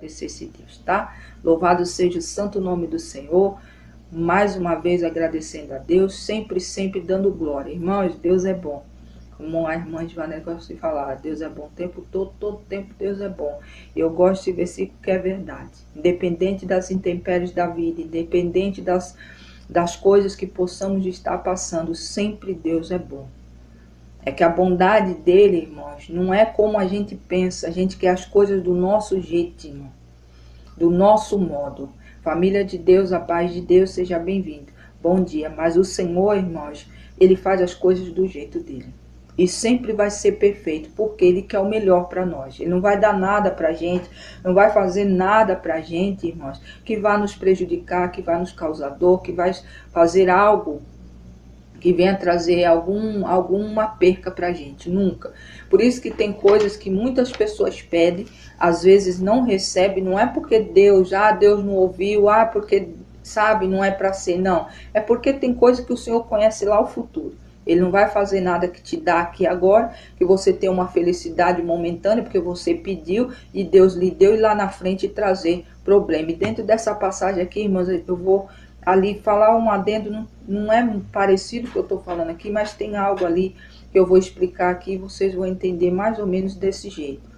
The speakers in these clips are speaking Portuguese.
agradecer esse Deus, tá? Louvado seja o santo nome do Senhor. Mais uma vez agradecendo a Deus, sempre, sempre dando glória. Irmãos, Deus é bom. Como a irmã Vanessa gosta de falar, Deus é bom o tempo todo tempo Deus é bom. Eu gosto desse versículo que é verdade. Independente das intempéries da vida, independente das coisas que possamos estar passando, sempre Deus é bom. É que a bondade dele, irmãos, não é como a gente pensa, a gente quer as coisas do nosso jeitinho, do nosso modo. Família de Deus, a paz de Deus, seja bem-vindo. Bom dia. Mas o Senhor, irmãos, ele faz as coisas do jeito dele. E sempre vai ser perfeito, porque ele quer o melhor para nós. Ele não vai dar nada para a gente, não vai fazer nada para a gente, irmãos, que vai nos prejudicar, que vai nos causar dor, que vai fazer algo que venha trazer alguma perca para a gente, nunca. Por isso que tem coisas que muitas pessoas pedem, às vezes não recebem, não é porque Deus não ouviu, porque, sabe, não é para ser, não. É porque tem coisa que o Senhor conhece lá o futuro. Ele não vai fazer nada que te dá aqui agora, que você tenha uma felicidade momentânea, porque você pediu e Deus lhe deu, e lá na frente trazer problema. E dentro dessa passagem aqui, irmãos, eu vou ali falar um adendo, não é parecido com o que eu estou falando aqui, mas tem algo ali que eu vou explicar aqui e vocês vão entender mais ou menos desse jeito.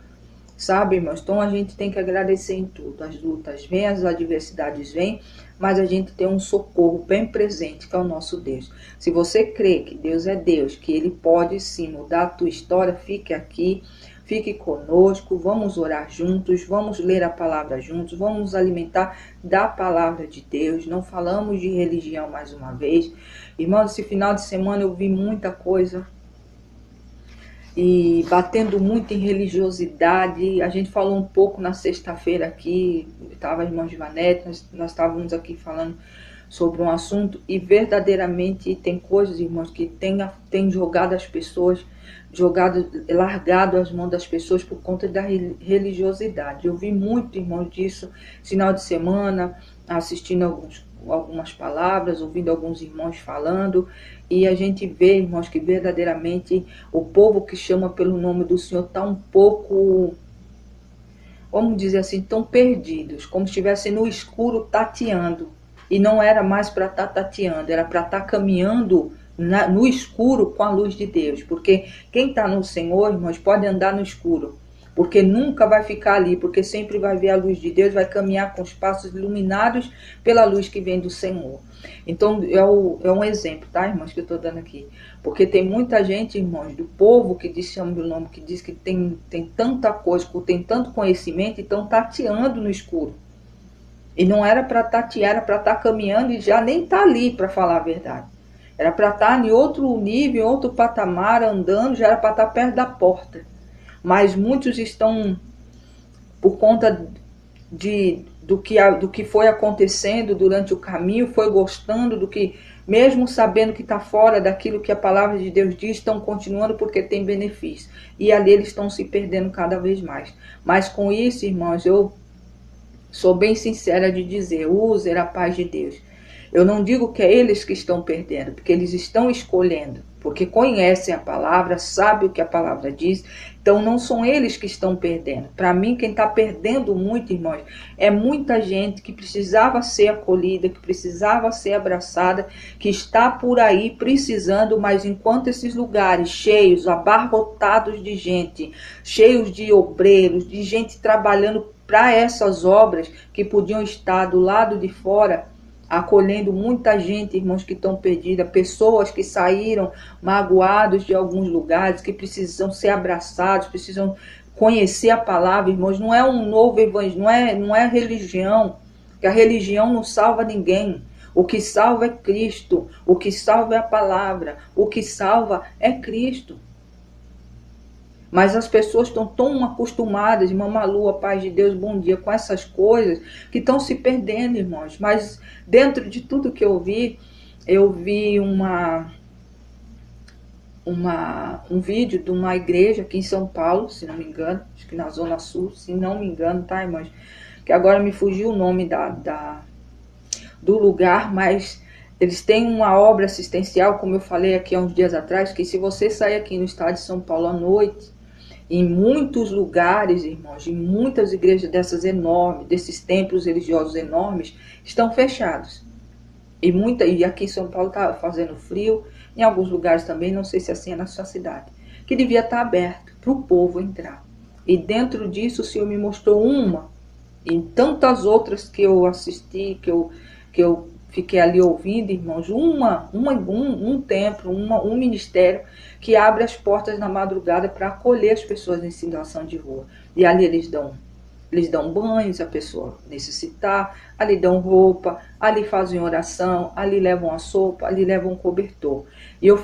Sabe, irmãos? Então a gente tem que agradecer em tudo. As lutas vêm, as adversidades vêm, mas a gente tem um socorro bem presente, que é o nosso Deus. Se você crê que Deus é Deus, que Ele pode sim mudar a tua história, fique aqui, fique conosco, vamos orar juntos, vamos ler a palavra juntos, vamos nos alimentar da palavra de Deus. Não falamos de religião mais uma vez. Irmãos, esse final de semana eu vi muita coisa e batendo muito em religiosidade. A gente falou um pouco na sexta-feira aqui, estava a irmã Givanete, nós estávamos aqui falando sobre um assunto, e verdadeiramente tem coisas, irmãos, que tem jogado as pessoas, largado as mãos das pessoas por conta da religiosidade. Eu vi muito, irmãos, disso final de semana, assistindo algumas palavras, ouvindo alguns irmãos falando, e a gente vê, irmãos, que verdadeiramente o povo que chama pelo nome do Senhor está um pouco, vamos dizer assim, tão perdidos, como se estivessem no escuro tateando. E não era mais para estar tateando, era para estar caminhando no escuro com a luz de Deus. Porque quem está no Senhor, irmãos, pode andar no escuro. Porque nunca vai ficar ali, porque sempre vai ver a luz de Deus, vai caminhar com os passos iluminados pela luz que vem do Senhor. Então, é um exemplo, tá, irmãos, que eu estou dando aqui. Porque tem muita gente, irmãos, do povo que diz, chama o nome, que diz que tem tanta coisa, tem tanto conhecimento, e estão tateando no escuro. E não era para tatear, era para estar caminhando e já nem está ali, para falar a verdade. Era para estar em outro nível, em outro patamar, andando, já era para estar perto da porta. Mas muitos estão, por conta do que foi acontecendo durante o caminho, foi gostando do que, mesmo sabendo que está fora daquilo que a palavra de Deus diz, estão continuando porque tem benefício. E ali eles estão se perdendo cada vez mais. Mas com isso, irmãos, eu sou bem sincera de dizer, user a paz de Deus. Eu não digo que é eles que estão perdendo, porque eles estão escolhendo, porque conhecem a palavra, sabem o que a palavra diz, então não são eles que estão perdendo. Para mim, quem está perdendo muito, irmãos, é muita gente que precisava ser acolhida, que precisava ser abraçada, que está por aí precisando, mas enquanto esses lugares cheios, abarrotados de gente, cheios de obreiros, de gente trabalhando para essas obras que podiam estar do lado de fora, acolhendo muita gente, irmãos, que estão perdidas, pessoas que saíram magoados de alguns lugares, que precisam ser abraçados, precisam conhecer a palavra, irmãos. Não é um novo evangelho, não é religião, que a religião não salva ninguém. O que salva é Cristo, o que salva é a palavra, o que salva é Cristo. Mas as pessoas estão tão acostumadas, irmã Malu, a paz de Deus, bom dia, com essas coisas, que estão se perdendo, irmãos. Mas dentro de tudo que eu vi um vídeo de uma igreja aqui em São Paulo, se não me engano, acho que na Zona Sul, se não me engano, tá, irmãos? Que agora me fugiu o nome do lugar, mas eles têm uma obra assistencial, como eu falei aqui há uns dias atrás, que se você sair aqui no estado de São Paulo à noite, Em muitos lugares, irmãos, em muitas igrejas dessas enormes, desses templos religiosos enormes, estão fechados. E aqui em São Paulo está fazendo frio, em alguns lugares também, não sei se assim é na sua cidade, que devia estar aberto para o povo entrar. E dentro disso o Senhor me mostrou uma, e tantas outras que eu assisti, que eu fiquei ali ouvindo, irmãos, um templo, um ministério que abre as portas na madrugada para acolher as pessoas em situação de rua. E ali eles dão banho se a pessoa necessitar, ali dão roupa, ali fazem oração, ali levam a sopa, ali levam um cobertor. E eu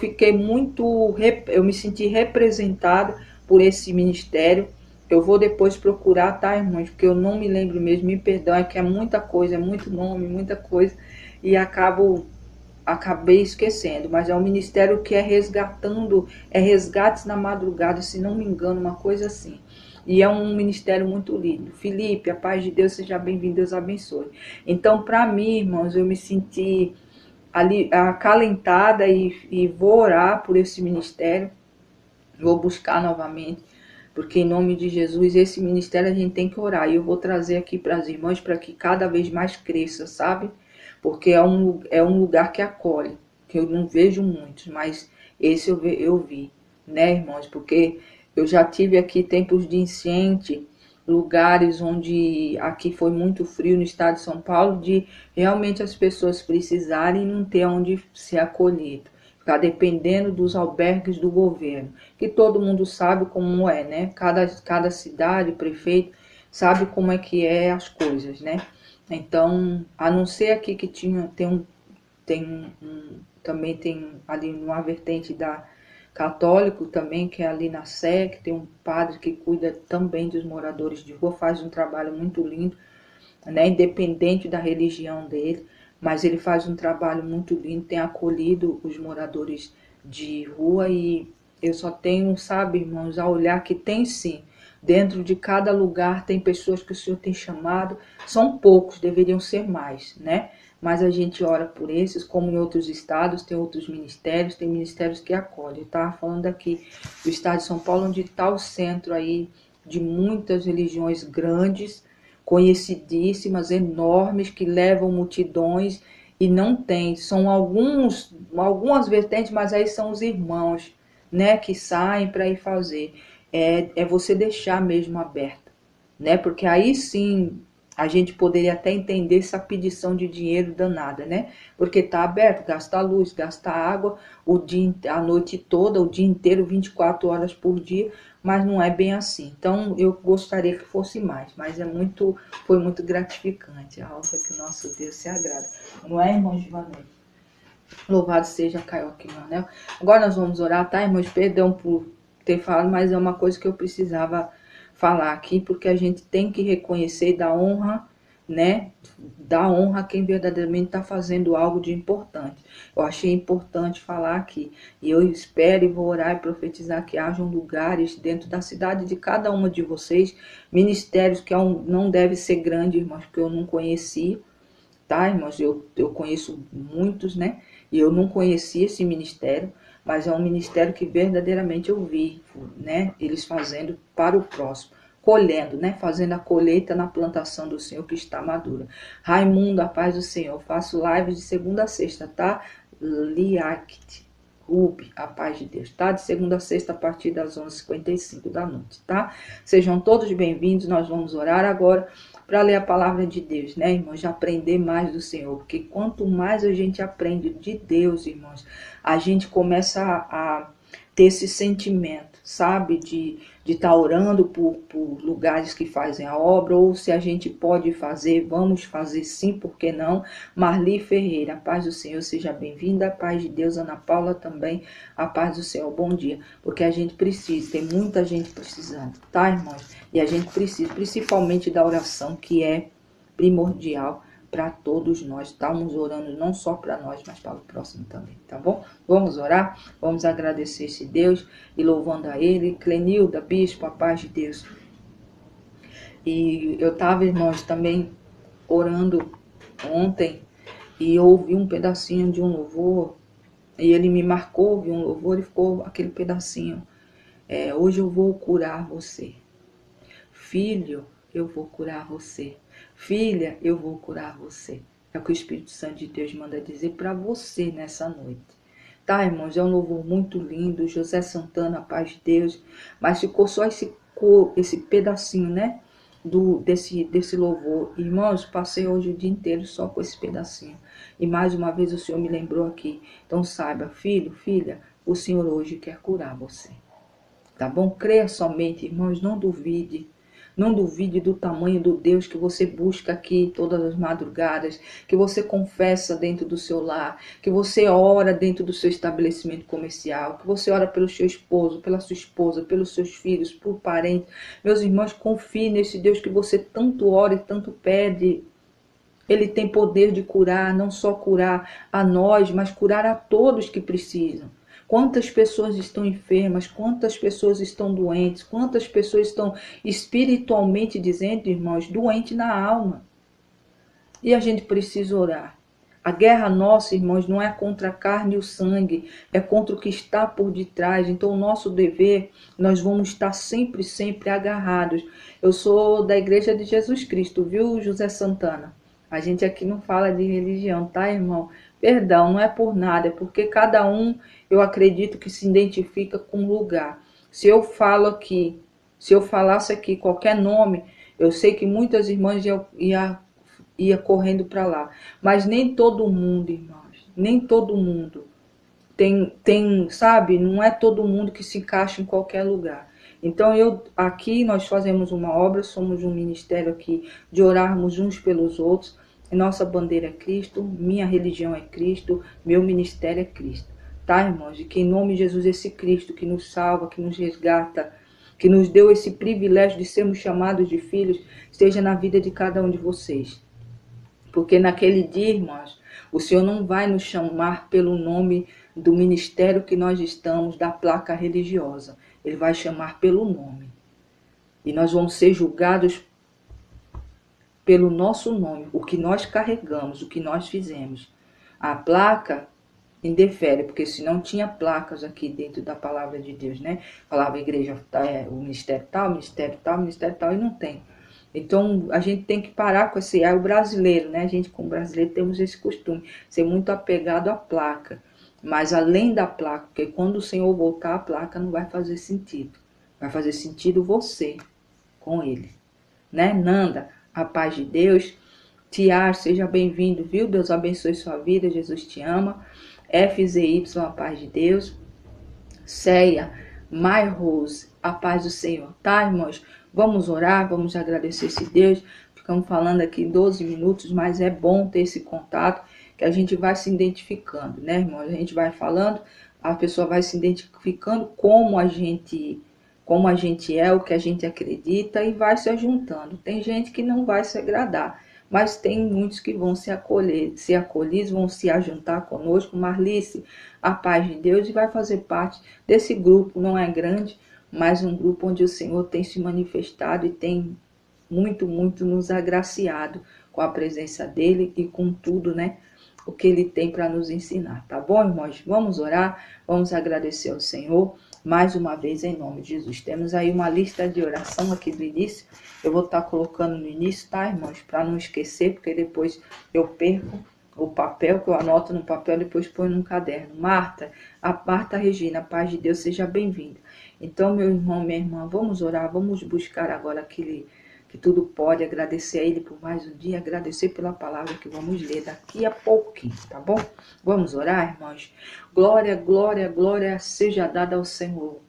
eu me senti representada por esse ministério. Eu vou depois procurar, tá, irmãos? Porque eu não me lembro mesmo, me perdão, é que é muita coisa, é muito nome, muita coisa, e acabei esquecendo. Mas é um ministério que é resgates na madrugada, se não me engano, uma coisa assim. E é um ministério muito lindo. Felipe, a paz de Deus, seja bem-vindo, Deus abençoe. Então, para mim, irmãos, eu me senti ali acalentada e vou orar por esse ministério, vou buscar novamente, porque em nome de Jesus, esse ministério a gente tem que orar. E eu vou trazer aqui para as irmãs para que cada vez mais cresça, sabe? Porque é um lugar que acolhe, que eu não vejo muitos, mas esse eu vi, né, irmãos? Porque eu já tive aqui tempos de enchente, lugares onde aqui foi muito frio no estado de São Paulo, de realmente as pessoas precisarem não ter onde ser acolhido, ficar dependendo dos albergues do governo, que todo mundo sabe como é, né? Cada cidade, prefeito, sabe como é que é as coisas, né? Então, a não ser aqui que também tem ali uma vertente da católico também, que é ali na Sé, que tem um padre que cuida também dos moradores de rua, faz um trabalho muito lindo, né, independente da religião dele, mas ele faz um trabalho muito lindo, tem acolhido os moradores de rua e eu só tenho, sabe, irmãos, a olhar que tem sim, dentro de cada lugar tem pessoas que o Senhor tem chamado, são poucos, deveriam ser mais, né? Mas a gente ora por esses, como em outros estados, tem outros ministérios, tem ministérios que acolhem. Eu estava falando aqui do estado de São Paulo, onde está o centro aí de muitas religiões grandes, conhecidíssimas, enormes, que levam multidões e não tem. São algumas vertentes, mas aí são os irmãos, né, que saem para ir fazer. É você deixar mesmo aberto, né? Porque aí sim a gente poderia até entender essa pedição de dinheiro danada, né? Porque tá aberto, gasta luz, gasta água, a noite toda, o dia inteiro, 24 horas por dia, mas não é bem assim. Então eu gostaria que fosse mais, mas foi muito gratificante. A alça que o nosso Deus se agrada. Não é, irmão Givanelli? Louvado seja Caio aqui no anel. Agora nós vamos orar, tá, irmãos? Perdão por ter falado, mas é uma coisa que eu precisava falar aqui, porque a gente tem que reconhecer e dar honra, né? Dar honra a quem verdadeiramente está fazendo algo de importante. Eu achei importante falar aqui. E eu espero e vou orar e profetizar que hajam lugares dentro da cidade de cada uma de vocês, ministérios que não deve ser grande, irmãos, porque eu não conheci, tá, irmãos? Eu conheço muitos, né? E eu não conhecia esse ministério, mas é um ministério que verdadeiramente eu vi, né? Eles fazendo para o próximo, colhendo, né? Fazendo a colheita na plantação do Senhor que está madura. Raimundo, a paz do Senhor. Eu faço lives de segunda a sexta, tá? Liact, Rubi, a paz de Deus, tá? De segunda a sexta a partir das 11h55 da noite, tá? Sejam todos bem-vindos. Nós vamos orar agora para ler a palavra de Deus, né, irmãos? De aprender mais do Senhor, porque quanto mais a gente aprende de Deus, irmãos, a gente começa a ter esse sentimento, sabe, de estar orando por lugares que fazem a obra, ou se a gente pode fazer, vamos fazer sim, por que não? Marli Ferreira, a paz do Senhor, seja bem-vinda, a paz de Deus. Ana Paula também, a paz do Senhor, bom dia, porque a gente precisa, tem muita gente precisando, tá, irmãos? E a gente precisa, principalmente da oração, que é primordial para todos nós. Estamos orando não só para nós, mas para o próximo também, tá bom? Vamos orar, vamos agradecer esse Deus e louvando a Ele. Clenilda, bispo, a paz de Deus. E eu estava, irmãos, também orando ontem e ouvi um pedacinho de um louvor e ele me marcou, ouvi um louvor e ficou aquele pedacinho Hoje eu vou curar você. Filho, eu vou curar você. Filha, eu vou curar você. É o que o Espírito Santo de Deus manda dizer para você nessa noite. Tá, irmãos? É um louvor muito lindo. José Santana, paz de Deus. Mas ficou só esse pedacinho, né? Desse louvor. Irmãos, passei hoje o dia inteiro só com esse pedacinho. E mais uma vez o Senhor me lembrou aqui. Então saiba, filho, filha, o Senhor hoje quer curar você. Tá bom? Creia somente, irmãos, não duvide. Não duvide do tamanho do Deus que você busca aqui todas as madrugadas, que você confessa dentro do seu lar, que você ora dentro do seu estabelecimento comercial, que você ora pelo seu esposo, pela sua esposa, pelos seus filhos, por parentes. Meus irmãos, confie nesse Deus que você tanto ora e tanto pede. Ele tem poder de curar, não só curar a nós, mas curar a todos que precisam. Quantas pessoas estão enfermas, quantas pessoas estão doentes, quantas pessoas estão espiritualmente dizendo, irmãos, doentes na alma. E a gente precisa orar. A guerra nossa, irmãos, não é contra a carne e o sangue, é contra o que está por detrás. Então, o nosso dever, nós vamos estar sempre, sempre agarrados. Eu sou da Igreja de Jesus Cristo, viu, José Santana? A gente aqui não fala de religião, tá, irmão? Perdão, não é por nada, é porque cada um, eu acredito que se identifica com um lugar. Se eu falasse aqui qualquer nome, eu sei que muitas irmãs ia correndo para lá. Mas nem todo mundo, irmãos, nem todo mundo sabe, não é todo mundo que se encaixa em qualquer lugar. Então aqui nós fazemos uma obra, somos um ministério aqui de orarmos uns pelos outros. Nossa bandeira é Cristo, minha religião é Cristo, meu ministério é Cristo. Tá, irmãos? E que em nome de Jesus, esse Cristo que nos salva, que nos resgata, que nos deu esse privilégio de sermos chamados de filhos, esteja na vida de cada um de vocês. Porque naquele dia, irmãos, o Senhor não vai nos chamar pelo nome do ministério que nós estamos, da placa religiosa. Ele vai chamar pelo nome. E nós vamos ser julgados pelo nosso nome, o que nós carregamos, o que nós fizemos. A placa indefere, porque se não tinha placas aqui dentro da palavra de Deus, né? Falava igreja, o ministério tal, ministério tal, ministério tal, e não tem. Então, a gente tem que parar com esse... É o brasileiro, né? A gente, como brasileiro, temos esse costume, ser muito apegado à placa. Mas além da placa, porque quando o Senhor voltar, a placa não vai fazer sentido. Vai fazer sentido você com Ele. Né? Nanda, a paz de Deus. Tiar, seja bem-vindo, viu? Deus abençoe sua vida, Jesus te ama. FZY, a paz de Deus. Ceia, My Rose, a paz do Senhor. Tá, irmãos? Vamos orar, vamos agradecer esse Deus. Ficamos falando aqui 12 minutos, mas é bom ter esse contato, que a gente vai se identificando, né, irmãos? A gente vai falando, a pessoa vai se identificando como a gente é, o que a gente acredita, e vai se ajuntando. Tem gente que não vai se agradar, mas tem muitos que vão ser acolhidos, vão se ajuntar conosco. Marlice, a paz de Deus, e vai fazer parte desse grupo. Não é grande, mas um grupo onde o Senhor tem se manifestado e tem muito, muito nos agraciado com a presença dele e com tudo, né? O que ele tem para nos ensinar, tá bom, irmãos? Vamos orar, vamos agradecer ao Senhor mais uma vez em nome de Jesus. Temos aí uma lista de oração aqui do início. Eu vou estar colocando no início, tá, irmãos? Para não esquecer, porque depois eu perco o papel, que eu anoto no papel, depois ponho num caderno. Marta, a Marta Regina, paz de Deus, seja bem-vinda. Então, meu irmão, minha irmã, vamos orar, vamos buscar agora aquele que tudo pode, agradecer a Ele por mais um dia, agradecer pela palavra que vamos ler daqui a pouquinho, tá bom? Vamos orar, irmãos? Glória, glória, glória seja dada ao Senhor.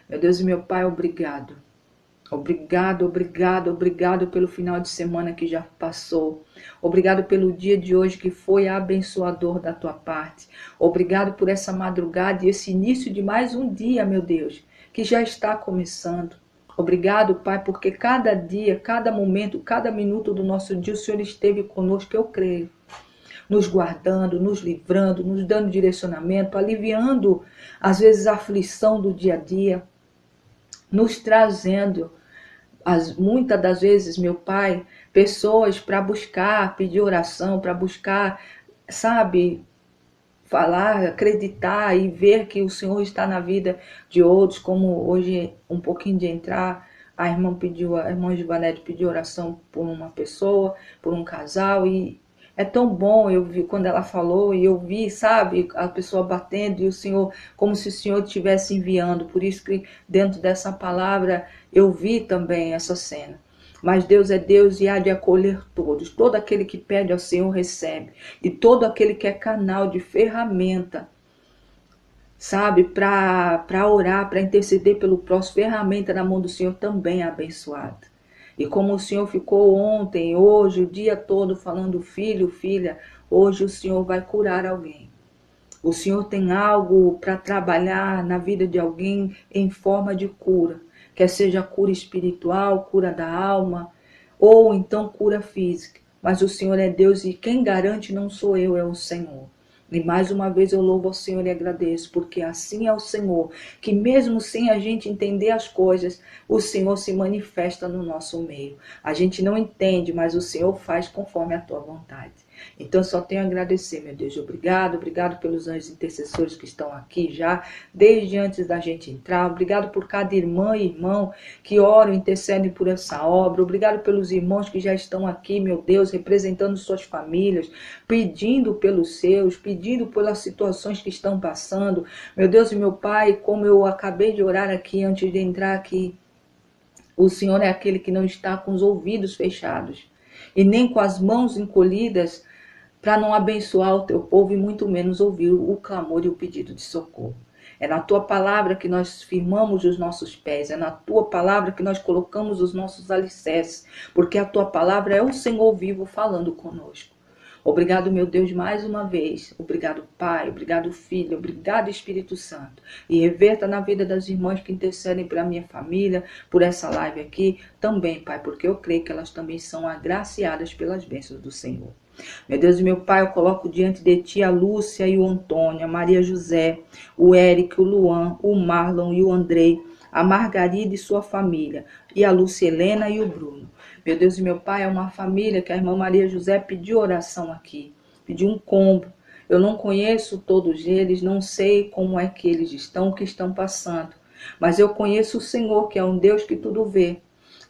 Meu Deus e meu Pai, obrigado. Obrigado, obrigado, obrigado pelo final de semana que já passou. Obrigado pelo dia de hoje que foi abençoador da tua parte. Obrigado por essa madrugada e esse início de mais um dia, meu Deus, que já está começando. Obrigado, Pai, porque cada dia, cada momento, cada minuto do nosso dia o Senhor esteve conosco, eu creio. Nos guardando, nos livrando, nos dando direcionamento, aliviando, às vezes, a aflição do dia a dia, nos trazendo, muitas das vezes, meu Pai, pessoas para buscar, pedir oração, para buscar, sabe, falar, acreditar e ver que o Senhor está na vida de outros, como hoje, um pouquinho de entrar, a irmã Givanete pediu oração por uma pessoa, por um casal, e é tão bom, eu vi quando ela falou, e eu vi, sabe, a pessoa batendo, e o Senhor, como se o Senhor estivesse enviando, por isso que dentro dessa palavra eu vi também essa cena. Mas Deus é Deus e há de acolher todos. Todo aquele que pede ao Senhor recebe. E todo aquele que é canal de ferramenta, sabe, para orar, para interceder pelo próximo, ferramenta na mão do Senhor também é abençoada. E como o Senhor ficou ontem, hoje, o dia todo falando, filho, filha, hoje o Senhor vai curar alguém. O Senhor tem algo para trabalhar na vida de alguém em forma de cura. Quer seja cura espiritual, cura da alma, ou então cura física. Mas o Senhor é Deus e quem garante não sou eu, é o Senhor. E mais uma vez eu louvo ao Senhor e agradeço, porque assim é o Senhor, que mesmo sem a gente entender as coisas, o Senhor se manifesta no nosso meio. A gente não entende, mas o Senhor faz conforme a tua vontade. Então eu só tenho a agradecer, meu Deus. Obrigado pelos anjos intercessores que estão aqui já, desde antes da gente entrar. Obrigado por cada irmã e irmão que oram e intercedem por essa obra. Obrigado pelos irmãos que já estão aqui, meu Deus, representando suas famílias, pedindo pelos seus, pedindo pelas situações que estão passando. Meu Deus e meu Pai, como eu acabei de orar aqui antes de entrar aqui, o Senhor é aquele que não está com os ouvidos fechados e nem com as mãos encolhidas para não abençoar o teu povo e muito menos ouvir o clamor e o pedido de socorro. É na tua palavra que nós firmamos os nossos pés, é na tua palavra que nós colocamos os nossos alicerces, porque a tua palavra é o Senhor vivo falando conosco. Obrigado, meu Deus, mais uma vez. Obrigado, Pai. Obrigado, Filho. Obrigado, Espírito Santo. E reverta na vida das irmãs que intercedem pela minha família, por essa live aqui, também, Pai, porque eu creio que elas também são agraciadas pelas bênçãos do Senhor. Meu Deus e meu Pai, eu coloco diante de Ti a Lúcia e o Antônio, a Maria José, o Érico, o Luan, o Marlon e o Andrei, a Margarida e sua família, e a Lúcia Helena e o Bruno. Meu Deus e meu Pai, é uma família que a irmã Maria José pediu oração aqui, pediu um combo. Eu não conheço todos eles, não sei como é que eles estão, o que estão passando, mas eu conheço o Senhor, que é um Deus que tudo vê.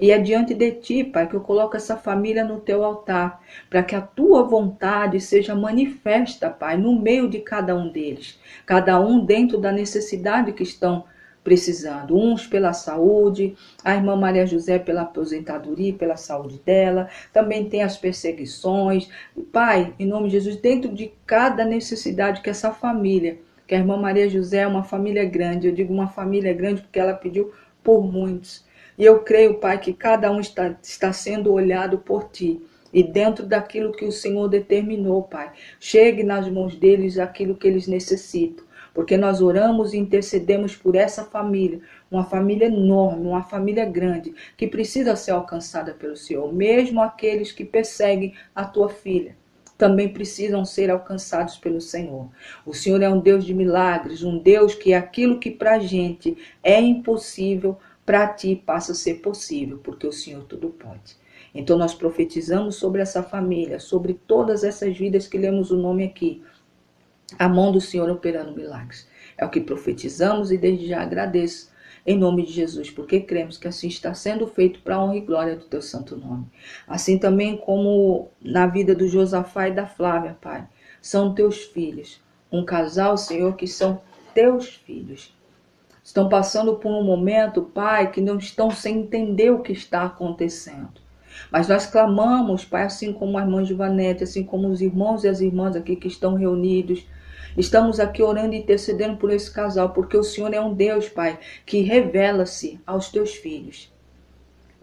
E é diante de Ti, Pai, que eu coloco essa família no Teu altar, para que a Tua vontade seja manifesta, Pai, no meio de cada um deles. Cada um dentro da necessidade que estão precisando. Uns pela saúde, a irmã Maria José pela aposentadoria, pela saúde dela. Também tem as perseguições. Pai, em nome de Jesus, dentro de cada necessidade que essa família, que a irmã Maria José é uma família grande. Eu digo uma família grande porque ela pediu por muitos. E eu creio, Pai, que cada um está sendo olhado por Ti. E dentro daquilo que o Senhor determinou, Pai, chegue nas mãos deles aquilo que eles necessitam. Porque nós oramos e intercedemos por essa família. Uma família enorme, uma família grande, que precisa ser alcançada pelo Senhor. Mesmo aqueles que perseguem a Tua filha também precisam ser alcançados pelo Senhor. O Senhor é um Deus de milagres, um Deus que aquilo que para a gente é impossível, para Ti passa a ser possível, porque o Senhor tudo pode. Então nós profetizamos sobre essa família, sobre todas essas vidas que lemos o nome aqui, a mão do Senhor operando milagres. É o que profetizamos e desde já agradeço em nome de Jesus, porque cremos que assim está sendo feito para a honra e glória do Teu santo nome. Assim também como na vida do Josafá e da Flávia, Pai, são Teus filhos, um casal, Senhor, que são Teus filhos. Estão passando por um momento, Pai, que não estão sem entender o que está acontecendo. Mas nós clamamos, Pai, assim como a irmã Givanete, assim como os irmãos e as irmãs aqui que estão reunidos. Estamos aqui orando e intercedendo por esse casal, porque o Senhor é um Deus, Pai, que revela-se aos Teus filhos.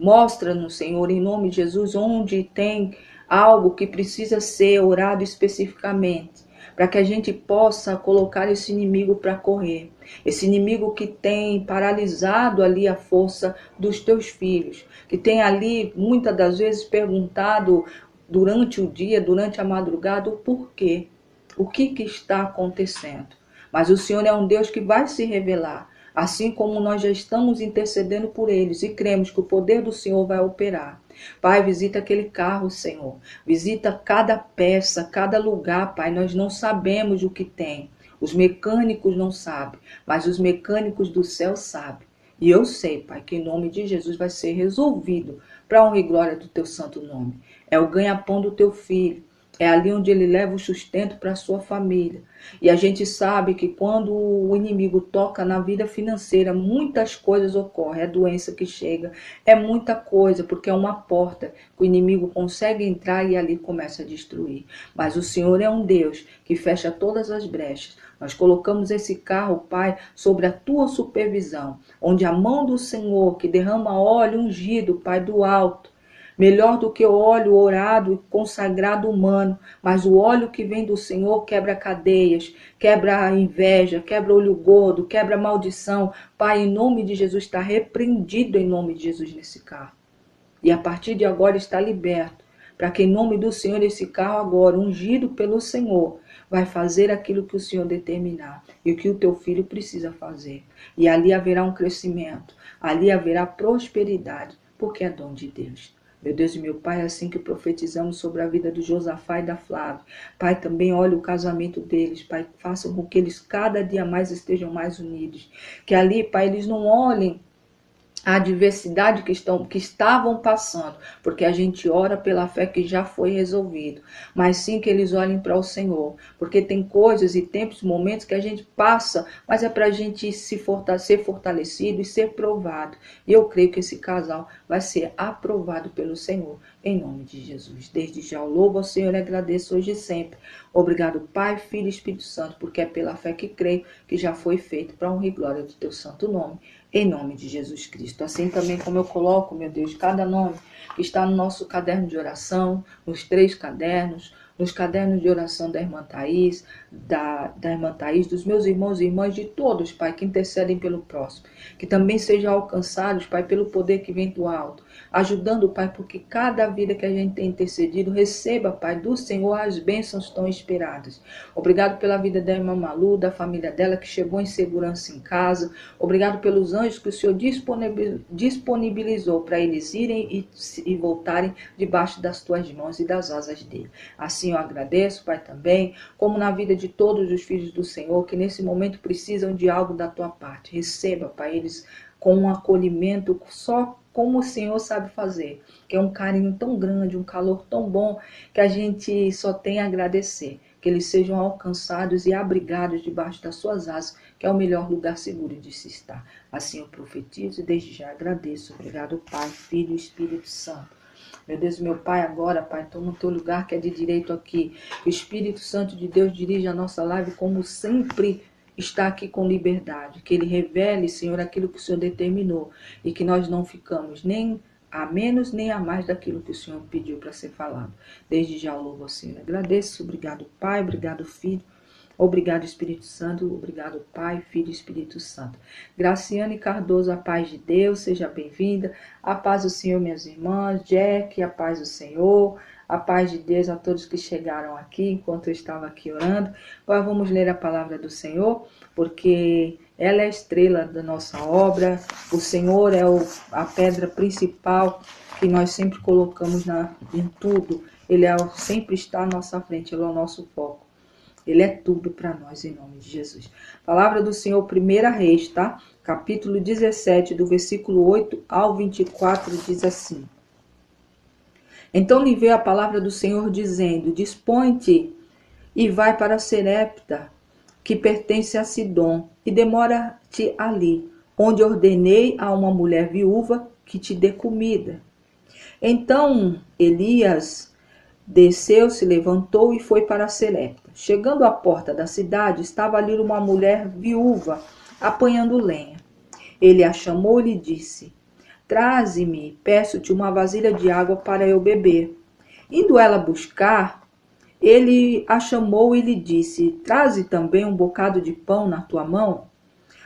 Mostra-nos, Senhor, em nome de Jesus, onde tem algo que precisa ser orado especificamente, para que a gente possa colocar esse inimigo para correr. Esse inimigo que tem paralisado ali a força dos Teus filhos, que tem ali, muitas das vezes, perguntado durante o dia, durante a madrugada, o porquê, o que está acontecendo. Mas o Senhor é um Deus que vai se revelar. assim como nós já estamos intercedendo por eles e cremos que o poder do Senhor vai operar. Pai, visita aquele carro, Senhor. Visita cada peça, cada lugar, Pai. Nós não sabemos o que tem. Os mecânicos não sabem, mas os mecânicos do céu sabem. E eu sei, Pai, que em nome de Jesus vai ser resolvido para a honra e glória do teu santo nome. É o ganha-pão do teu filho. É ali onde ele leva o sustento para a sua família. E a gente sabe que quando o inimigo toca na vida financeira, muitas coisas ocorrem. É doença que chega, é muita coisa, porque é uma porta que o inimigo consegue entrar e ali começa a destruir. Mas o Senhor é um Deus que fecha todas as brechas. Nós colocamos esse carro, Pai, sobre a tua supervisão, onde a mão do Senhor que derrama óleo ungido, Pai, do alto, melhor do que o óleo orado e consagrado humano, mas o óleo que vem do Senhor quebra cadeias, quebra a inveja, quebra olho gordo, quebra a maldição. Pai, em nome de Jesus, está repreendido em nome de Jesus nesse carro. E a partir de agora está liberto, para que em nome do Senhor esse carro agora, ungido pelo Senhor, vai fazer aquilo que o Senhor determinar e o que o teu filho precisa fazer. E ali haverá um crescimento, ali haverá prosperidade, porque é dom de Deus. Meu Deus e meu Pai, é assim que profetizamos sobre a vida do Josafá e da Flávia. Pai, também olhe o casamento deles. Pai, faça com que eles cada dia mais estejam mais unidos. Que ali, Pai, eles não olhem a adversidade que estavam passando, porque a gente ora pela fé que já foi resolvido, mas sim que eles olhem para o Senhor, porque tem coisas e tempos, momentos que a gente passa, mas é para a gente ser fortalecido e ser provado. E eu creio que esse casal vai ser aprovado pelo Senhor, em nome de Jesus. Desde já eu louvo ao Senhor e agradeço hoje e sempre. Obrigado, Pai, Filho e Espírito Santo, porque é pela fé que creio que já foi feito para a honra e glória do teu santo nome, em nome de Jesus Cristo. Assim também como eu coloco, meu Deus, cada nome que está no nosso caderno de oração, nos 3 cadernos, nos cadernos de oração da irmã Thaís, da irmã Thaís, dos meus irmãos e irmãs, de todos, Pai, que intercedem pelo próximo. Que também sejam alcançados, Pai, pelo poder que vem do alto. Ajudando, Pai, porque cada vida que a gente tem intercedido, receba, Pai, do Senhor as bênçãos tão esperadas. Obrigado pela vida da irmã Malu, da família dela, que chegou em segurança em casa. Obrigado pelos anjos que o Senhor disponibilizou para eles irem e voltarem debaixo das tuas mãos e das asas dele. Assim eu agradeço, Pai, também, como na vida de todos os filhos do Senhor, que nesse momento precisam de algo da tua parte. Receba, Pai, eles com um acolhimento só como o Senhor sabe fazer, que é um carinho tão grande, um calor tão bom, que a gente só tem a agradecer. Que eles sejam alcançados e abrigados debaixo das suas asas, que é o melhor lugar seguro de se estar. Assim eu profetizo e desde já agradeço. Obrigado, Pai, Filho e Espírito Santo. Meu Deus, meu Pai, agora, Pai, toma o teu lugar que é de direito aqui. O Espírito Santo de Deus dirige a nossa live como sempre está aqui com liberdade. Que Ele revele, Senhor, aquilo que o Senhor determinou e que nós não ficamos nem a menos nem a mais daquilo que o Senhor pediu para ser falado. Desde já eu louvo ao Senhor. Agradeço. Obrigado, Pai. Obrigado, Filho. Obrigado, Espírito Santo. Obrigado, Pai, Filho e Espírito Santo. Graciane Cardoso, a paz de Deus. Seja bem-vinda. A paz do Senhor, minhas irmãs. Jack, a paz do Senhor. A paz de Deus a todos que chegaram aqui enquanto eu estava aqui orando. Agora vamos ler a palavra do Senhor, porque ela é a estrela da nossa obra. O Senhor é a pedra principal que nós sempre colocamos em tudo. Ele sempre está à nossa frente, Ele é o nosso foco. Ele é tudo para nós, em nome de Jesus. Palavra do Senhor, 1 Reis, tá? Capítulo 17, do versículo 8 ao 24, diz assim. Então lhe veio a palavra do Senhor, dizendo, dispõe-te e vai para Serepta, que pertence a Sidom, e demora-te ali, onde ordenei a uma mulher viúva que te dê comida. Então Elias desceu, se levantou e foi para Serepta. Chegando à porta da cidade, estava ali uma mulher viúva, apanhando lenha. Ele a chamou e lhe disse, traze-me, peço-te uma vasilha de água para eu beber. Indo ela buscar, ele a chamou e lhe disse, traze também um bocado de pão na tua mão.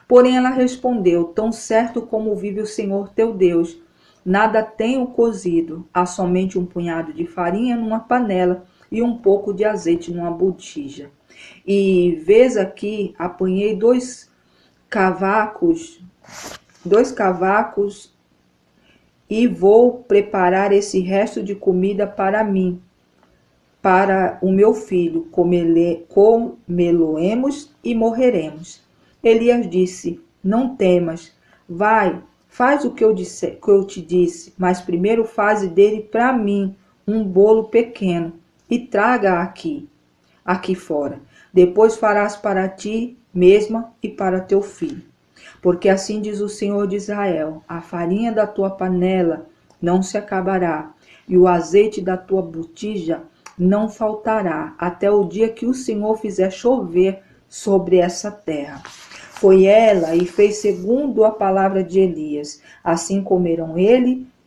Porém ela respondeu, tão certo como vive o Senhor teu Deus, nada tenho cozido, há somente um punhado de farinha numa panela e um pouco de azeite numa botija. E vês aqui, apanhei 2 cavacos, 2 cavacos, e vou preparar esse resto de comida para mim, para o meu filho. Comê-lo-emos e morreremos. Elias disse: não temas, vai, faz o que eu te disse, mas primeiro faze dele para mim um bolo pequeno e traga aqui fora. Depois farás para ti mesma e para teu filho. Porque assim diz o Senhor de Israel: a farinha da tua panela não se acabará, e o azeite da tua botija não faltará, até o dia que o Senhor fizer chover sobre essa terra. Foi ela e fez segundo a palavra de Elias. Assim comeram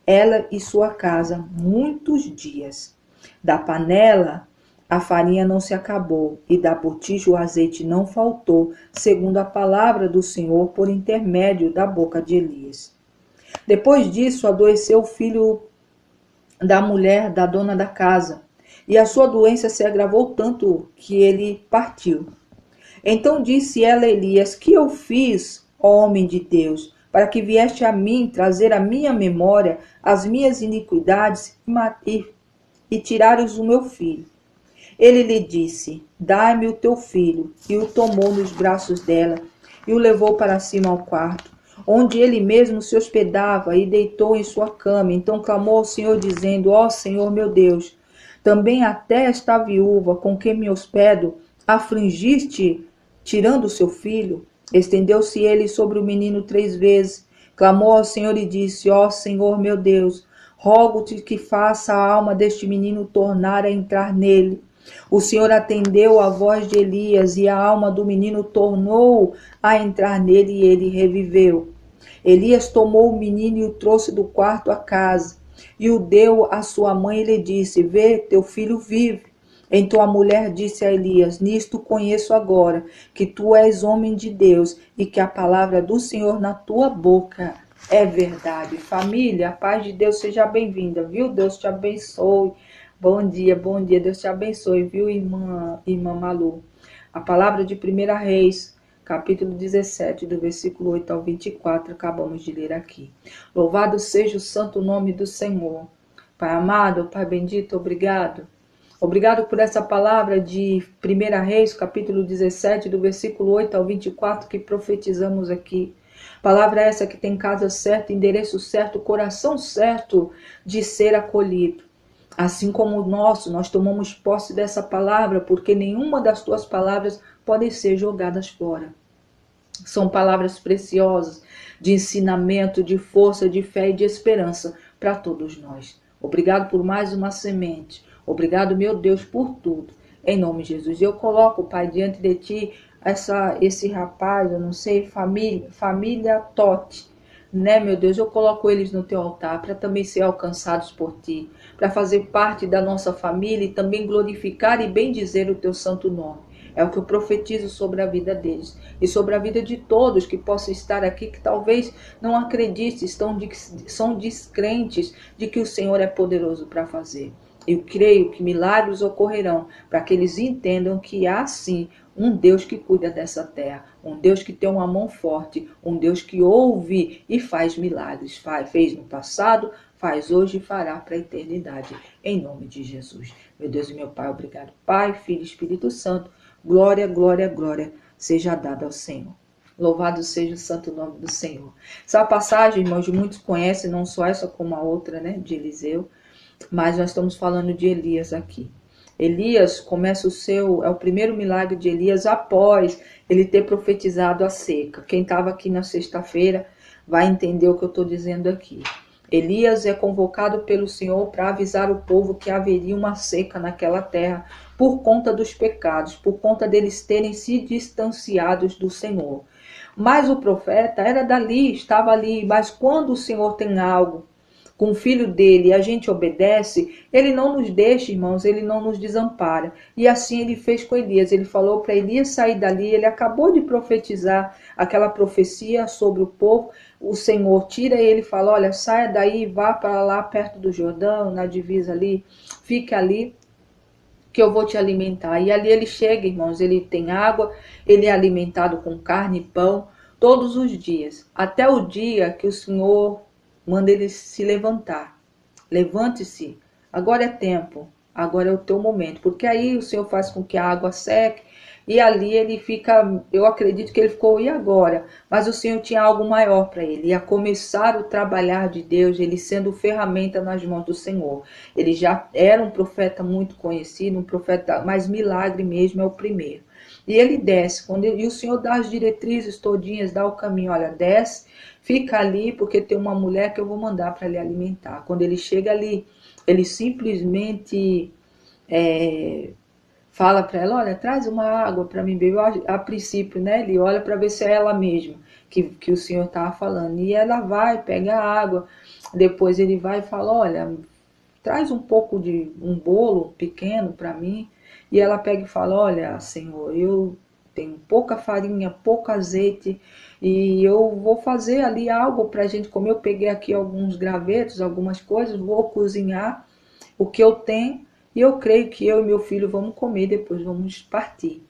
ela e sua casa muitos dias. Da panela a farinha não se acabou, e da botija o azeite não faltou, segundo a palavra do Senhor por intermédio da boca de Elias. Depois disso, adoeceu o filho da mulher da dona da casa, e a sua doença se agravou tanto que ele partiu. Então disse ela a Elias: que eu fiz, ó homem de Deus, para que vieste a mim trazer à minha memória as minhas iniquidades e tirares o meu filho? Ele lhe disse: dai-me o teu filho. E o tomou nos braços dela e o levou para cima ao quarto, onde ele mesmo se hospedava, e deitou em sua cama. Então clamou ao Senhor, dizendo: ó Senhor meu Deus, também até esta viúva com quem me hospedo afligiste, tirando o seu filho? Estendeu-se ele sobre o menino 3 vezes, clamou ao Senhor e disse: ó Senhor meu Deus, rogo-te que faça a alma deste menino tornar a entrar nele. O Senhor atendeu a voz de Elias, e a alma do menino tornou a entrar nele, e ele reviveu. Elias tomou o menino e o trouxe do quarto à casa, e o deu à sua mãe e lhe disse: vê, teu filho vive. Então a mulher disse a Elias: nisto conheço agora que tu és homem de Deus, e que a palavra do Senhor na tua boca é verdade. Família, a paz de Deus seja bem-vinda, viu? Deus te abençoe. Bom dia, Deus te abençoe, viu, irmã Malu? A palavra de 1 Reis, capítulo 17, do versículo 8 ao 24, acabamos de ler aqui. Louvado seja o santo nome do Senhor. Pai amado, Pai bendito, obrigado. Obrigado por essa palavra de 1 Reis, capítulo 17, do versículo 8 ao 24, que profetizamos aqui. Palavra essa que tem casa certa, endereço certo, coração certo de ser acolhido. Assim como o nosso, nós tomamos posse dessa palavra, porque nenhuma das tuas palavras pode ser jogadas fora. São palavras preciosas, de ensinamento, de força, de fé e de esperança para todos nós. Obrigado por mais uma semente. Obrigado, meu Deus, por tudo. Em nome de Jesus. Eu coloco, Pai, diante de ti, esse rapaz, eu não sei, família Totti. Né, meu Deus, eu coloco eles no teu altar para também ser alcançados por ti, para fazer parte da nossa família e também glorificar e bendizer o teu santo nome. É o que eu profetizo sobre a vida deles e sobre a vida de todos que possam estar aqui, que talvez não acreditem, são descrentes de que o Senhor é poderoso para fazer. Eu creio que milagres ocorrerão para que eles entendam que há sim um Deus que cuida dessa terra, um Deus que tem uma mão forte, um Deus que ouve e faz milagres. Fez no passado, faz hoje e fará para a eternidade, em nome de Jesus. Meu Deus e meu Pai, obrigado. Pai, Filho e Espírito Santo, glória, glória, glória seja dada ao Senhor. Louvado seja o santo nome do Senhor. Essa passagem, irmãos, muitos conhecem, não só essa como a outra, né, de Eliseu, mas nós estamos falando de Elias aqui. Elias começa é o primeiro milagre de Elias após ele ter profetizado a seca. Quem estava aqui na sexta-feira vai entender o que eu estou dizendo aqui. Elias é convocado pelo Senhor para avisar o povo que haveria uma seca naquela terra por conta dos pecados, por conta deles terem se distanciados do Senhor. Mas o profeta era dali, estava ali, mas quando o Senhor tem algo com o filho dele e a gente obedece, ele não nos deixa, irmãos, ele não nos desampara. E assim ele fez com Elias. Ele falou para Elias sair dali, ele acabou de profetizar aquela profecia sobre o povo. O Senhor tira ele e fala: olha, saia daí, vá para lá perto do Jordão, na divisa ali, fique ali, que eu vou te alimentar. E ali ele chega, irmãos, ele tem água, ele é alimentado com carne e pão, todos os dias, até o dia que o Senhor manda ele se levantar. Levante-se, agora é tempo, agora é o teu momento, porque aí o Senhor faz com que a água seque, e ali ele fica, eu acredito que ele ficou, e agora? Mas o Senhor tinha algo maior para ele, ia começar o trabalhar de Deus, ele sendo ferramenta nas mãos do Senhor. Ele já era um profeta muito conhecido, um profeta, mas milagre mesmo é o primeiro. E ele desce, e o Senhor dá as diretrizes todinhas, dá o caminho, olha, desce, fica ali, porque tem uma mulher que eu vou mandar para lhe alimentar. Quando ele chega ali, ele simplesmente fala para ela, olha, traz uma água para mim beber. A princípio, né, ele olha para ver se é ela mesma que o Senhor estava falando. E ela vai, pega a água, depois ele vai e fala, olha, traz um pouco de um bolo pequeno para mim. E ela pega e fala, olha, Senhor, eu tenho pouca farinha, pouco azeite, e eu vou fazer ali algo para a gente comer. Eu peguei aqui alguns gravetos, algumas coisas, vou cozinhar o que eu tenho, e eu creio que eu e meu filho vamos comer, depois vamos partir.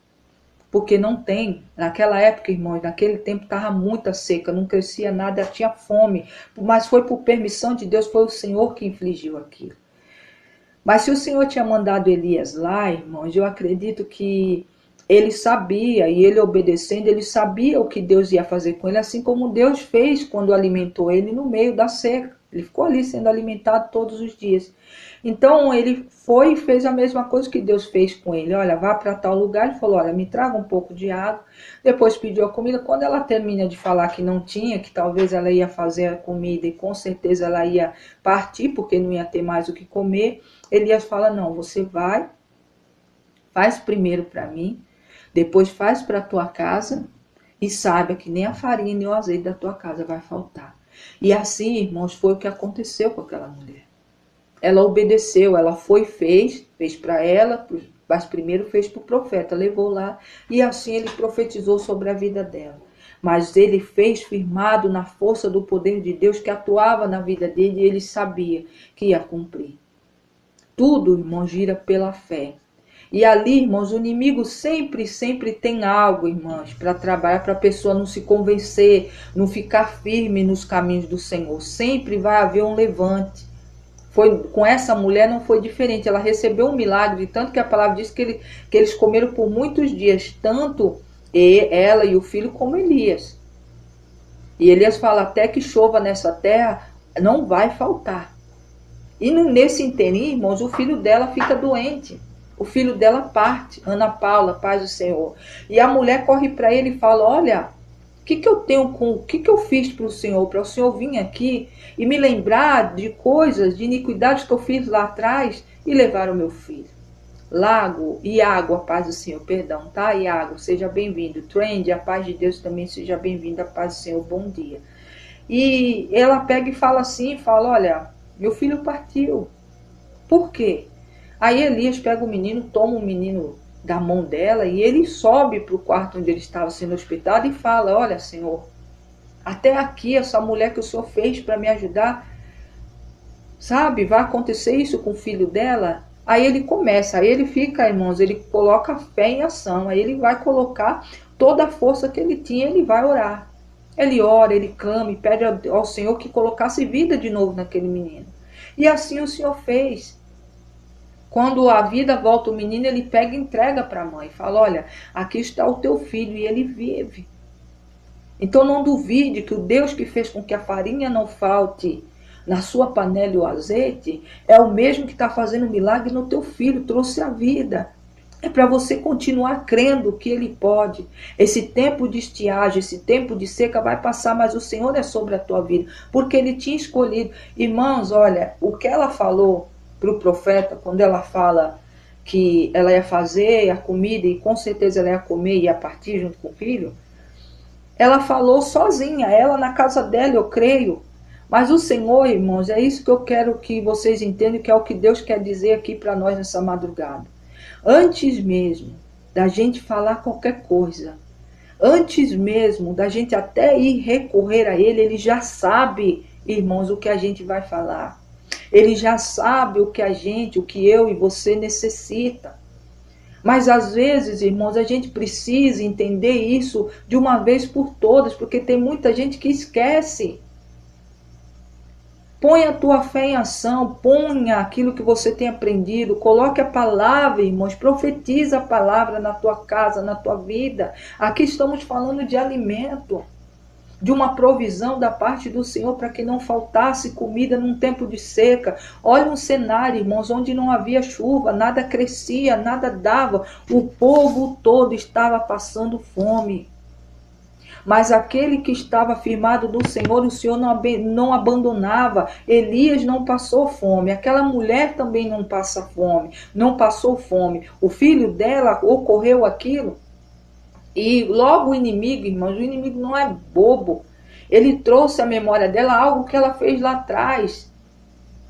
Porque não tem, naquela época, irmãos, naquele tempo estava muita seca, não crescia nada, tinha fome, mas foi por permissão de Deus, foi o Senhor que infligiu aquilo. Mas se o Senhor tinha mandado Elias lá, irmãos, eu acredito que ele sabia, e ele obedecendo, ele sabia o que Deus ia fazer com ele, assim como Deus fez quando alimentou ele no meio da seca. Ele ficou ali sendo alimentado todos os dias. Então ele foi e fez a mesma coisa que Deus fez com ele. Olha, vá para tal lugar. Ele falou, olha, me traga um pouco de água. Depois pediu a comida. Quando ela termina de falar que não tinha, que talvez ela ia fazer a comida e com certeza ela ia partir, porque não ia ter mais o que comer, Elias fala, não, você vai, faz primeiro para mim, depois faz para a tua casa, e saiba que nem a farinha nem o azeite da tua casa vai faltar. E assim, irmãos, foi o que aconteceu com aquela mulher. Ela obedeceu, ela foi e fez para ela, mas primeiro fez para o profeta, levou lá, e assim ele profetizou sobre a vida dela. Mas ele fez firmado na força do poder de Deus que atuava na vida dele, e ele sabia que ia cumprir. Tudo, irmãos, gira pela fé. E ali, irmãos, o inimigo sempre tem algo, irmãos, para trabalhar, para a pessoa não se convencer, não ficar firme nos caminhos do Senhor. Sempre vai haver um levante. Com essa mulher não foi diferente. Ela recebeu um milagre, tanto que a palavra diz que eles comeram por muitos dias, tanto ela e o filho como Elias. E Elias fala, até que chova nessa terra, não vai faltar. E nesse interim, irmãos, o filho dela fica doente. O filho dela parte, Ana Paula, paz do Senhor. E a mulher corre para ele e fala, olha, o que eu fiz para o Senhor vir aqui e me lembrar de coisas, de iniquidades que eu fiz lá atrás e levar o meu filho. Iago, a paz do Senhor, perdão, tá? Iago, seja bem-vindo. Trend, a paz de Deus também seja bem-vindo, a paz do Senhor, bom dia. E ela pega e fala assim, olha, meu filho partiu. Por quê? Aí Elias pega o menino, toma o menino da mão dela e ele sobe para o quarto onde ele estava sendo hospedado e fala, olha, Senhor, até aqui essa mulher que o Senhor fez para me ajudar, sabe, vai acontecer isso com o filho dela? Aí ele começa, aí ele fica, irmãos, ele coloca a fé em ação, aí ele vai colocar toda a força que ele tinha, ele vai orar. Ele ora, ele clama e pede ao Senhor que colocasse vida de novo naquele menino. E assim o Senhor fez. Quando a vida volta o menino, ele pega e entrega para a mãe. Fala, olha, aqui está o teu filho e ele vive. Então não duvide que o Deus que fez com que a farinha não falte na sua panela e o azeite, é o mesmo que está fazendo milagre no teu filho, trouxe a vida. É para você continuar crendo que ele pode. Esse tempo de estiagem, esse tempo de seca vai passar, mas o Senhor é sobre a tua vida, porque ele tinha escolhido. Irmãos, olha, o que ela falou para o profeta, quando ela fala que ela ia fazer a comida e com certeza ela ia comer e ia partir junto com o filho, ela falou sozinha, ela na casa dela, eu creio. Mas o Senhor, irmãos, é isso que eu quero que vocês entendam, que é o que Deus quer dizer aqui para nós nessa madrugada. Antes mesmo da gente falar qualquer coisa, antes mesmo da gente até ir recorrer a Ele já sabe, irmãos, o que a gente vai falar. Ele já sabe o que eu e você necessita. Mas às vezes, irmãos, a gente precisa entender isso de uma vez por todas, porque tem muita gente que esquece. Põe a tua fé em ação, ponha aquilo que você tem aprendido, coloque a palavra, irmãos, profetiza a palavra na tua casa, na tua vida. Aqui estamos falando de alimento, de uma provisão da parte do Senhor para que não faltasse comida num tempo de seca. Olha um cenário, irmãos, onde não havia chuva, nada crescia, nada dava, o povo todo estava passando fome. Mas aquele que estava firmado no Senhor, o Senhor não abandonava. Elias não passou fome. Aquela mulher também não passa fome, não passou fome. O filho dela ocorreu aquilo. E logo o inimigo, irmãos, o inimigo não é bobo. Ele trouxe à memória dela algo que ela fez lá atrás.